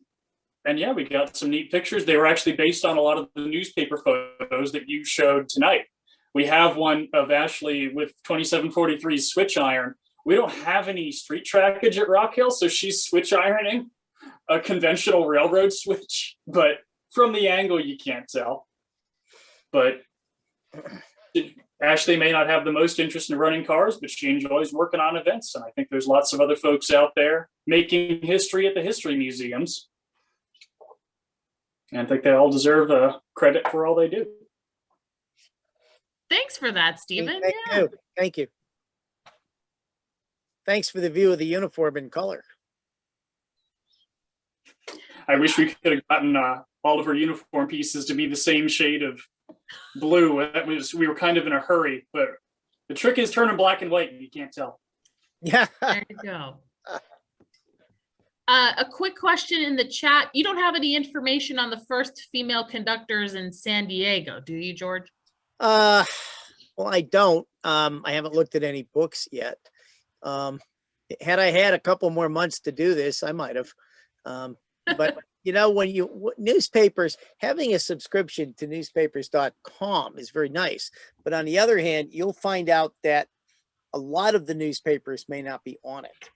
G: yeah, we got some neat pictures. They were actually based on a lot of the newspaper photos that you showed tonight. We have one of Ashley with 2743's switch iron. We don't have any street trackage at Rock Hill, so she's switch ironing a conventional railroad switch, but from the angle you can't tell. But Ashley may not have the most interest in running cars, but she enjoys working on events. And I think there's lots of other folks out there making history at the history museums. And I think they all deserve credit for all they do.
A: Thanks for that, Stephen.
B: Thank you. Thank you. Thanks for the view of the uniform in color.
G: I wish we could have gotten all of her uniform pieces to be the same shade of blue. We were kind of in a hurry, but the trick is turning black and white and you can't tell.
B: Yeah.
A: There you go. A quick question in the chat. You don't have any information on the first female conductors in San Diego, do you, George?
B: Well, I don't. I haven't looked at any books yet. Had I had a couple more months to do this, I might have. But you know, when newspapers, having a subscription to newspapers.com is very nice. But on the other hand, you'll find out that a lot of the newspapers may not be on it.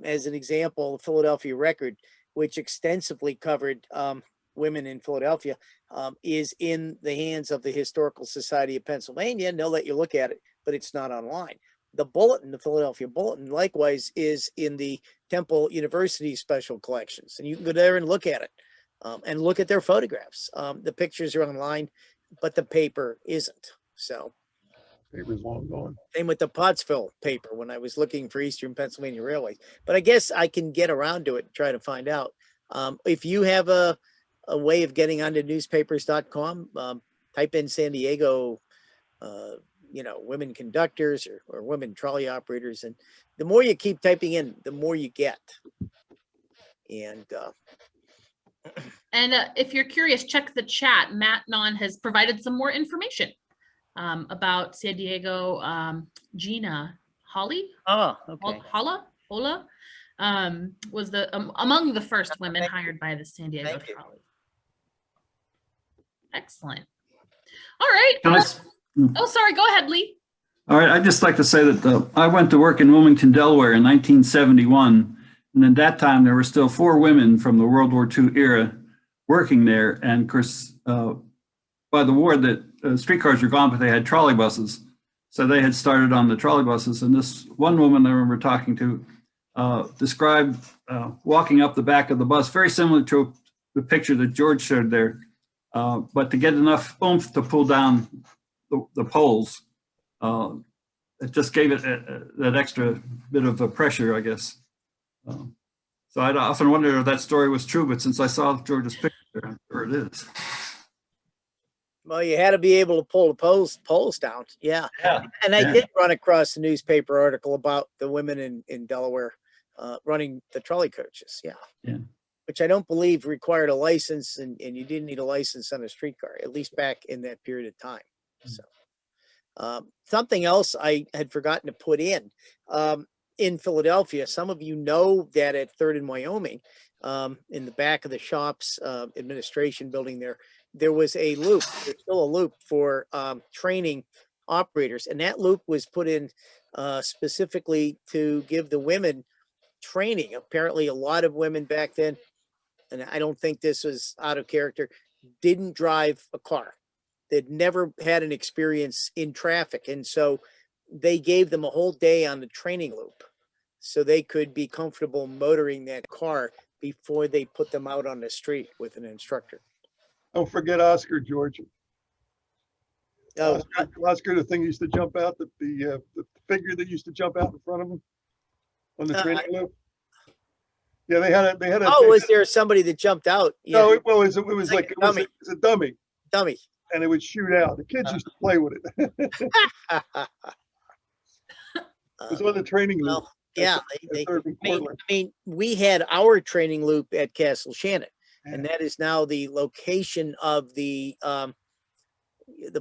B: As an example, the Philadelphia Record, which extensively covered women in Philadelphia, is in the hands of the Historical Society of Pennsylvania, and they'll let you look at it, but it's not online. The Bulletin, the Philadelphia Bulletin, likewise is in the Temple University Special Collections, and you can go there and look at it, and look at their photographs. The pictures are online, but the paper isn't. So
E: Paper's long gone.
B: Same with the Pottsville paper when I was looking for Eastern Pennsylvania Railways. But I guess I can get around to it and try to find out. If you have a way of getting onto newspapers.com, type in San Diego, women conductors or women trolley operators. And the more you keep typing in, the more you get. And
A: if you're curious, check the chat. Matt Non has provided some more information about San Diego. Gina Holly,
B: okay.
A: Holla was among the first women hired by the San Diego
B: Thank you.
A: Trolley. Excellent. All right.
H: Can I
A: Oh, sorry. Go ahead, Lee.
H: All right, I'd just like to say that I went to work in Wilmington, Delaware in 1971. And at that time, there were still 4 women from the World War II era working there. And of course, by the war, the streetcars were gone, but they had trolley buses. So they had started on the trolley buses. And this one woman I remember talking to described walking up the back of the bus, very similar to the picture that George showed there. But to get enough oomph to pull down the poles, it just gave it that extra bit of a pressure, I guess. So I'd often wondered if that story was true, but since I saw George's picture, I'm sure it is.
B: Well, you had to be able to pull the poles down. Yeah.
H: Yeah.
B: And I did run across a newspaper article about the women in Delaware running the trolley coaches. Yeah.
H: Yeah.
B: Which I don't believe required a license, and you didn't need a license on a streetcar, at least back in that period of time. So something else I had forgotten to put in Philadelphia, some of you know that at 3rd and Wyoming, in the back of the shop's administration building there was a loop. There's still a loop for training operators, and that loop was put in specifically to give the women training. Apparently a lot of women back then, and I don't think this was out of character, didn't drive a car. They'd never had an experience in traffic, and so they gave them a whole day on the training loop so they could be comfortable motoring that car before they put them out on the street with an instructor.
E: Don't forget Oscar, George.
B: Oh,
E: Oscar, the thing used to jump out, the figure that used to jump out in front of him on the training loop. Yeah, they had a.
B: oh, was there somebody that jumped out? Yeah.
E: No, it was a dummy.
B: Dummy.
E: And it would shoot out. The kids used to play with it. It was on the training loop.
B: Well, yeah,
E: I
B: mean, we had our training loop at Castle Shannon, and that is now the location of the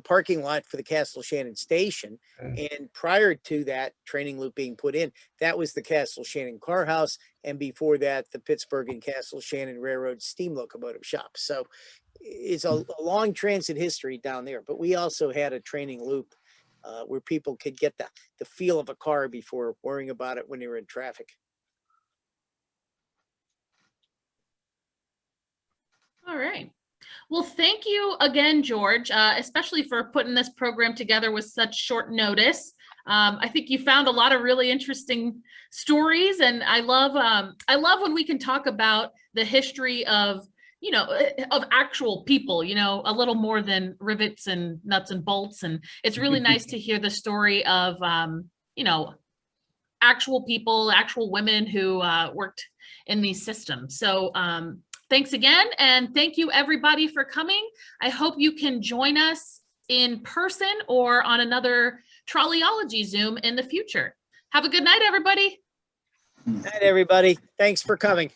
B: parking lot for the Castle Shannon station. And prior to that training loop being put in, that was the Castle Shannon car house, and before that, the Pittsburgh and Castle Shannon Railroad steam locomotive shop. So it's a long transit history down there, but we also had a training loop where people could get the feel of a car before worrying about it when they were in traffic.
A: All right. Well, thank you again, George, especially for putting this program together with such short notice. I think you found a lot of really interesting stories, and I love when we can talk about the history of of actual people, a little more than rivets and nuts and bolts. And it's really nice to hear the story of, actual people, actual women who worked in these systems. So thanks again. And thank you everybody for coming. I hope you can join us in person or on another Trolleyology Zoom in the future. Have a good night, everybody.
B: Night, everybody. Thanks for coming.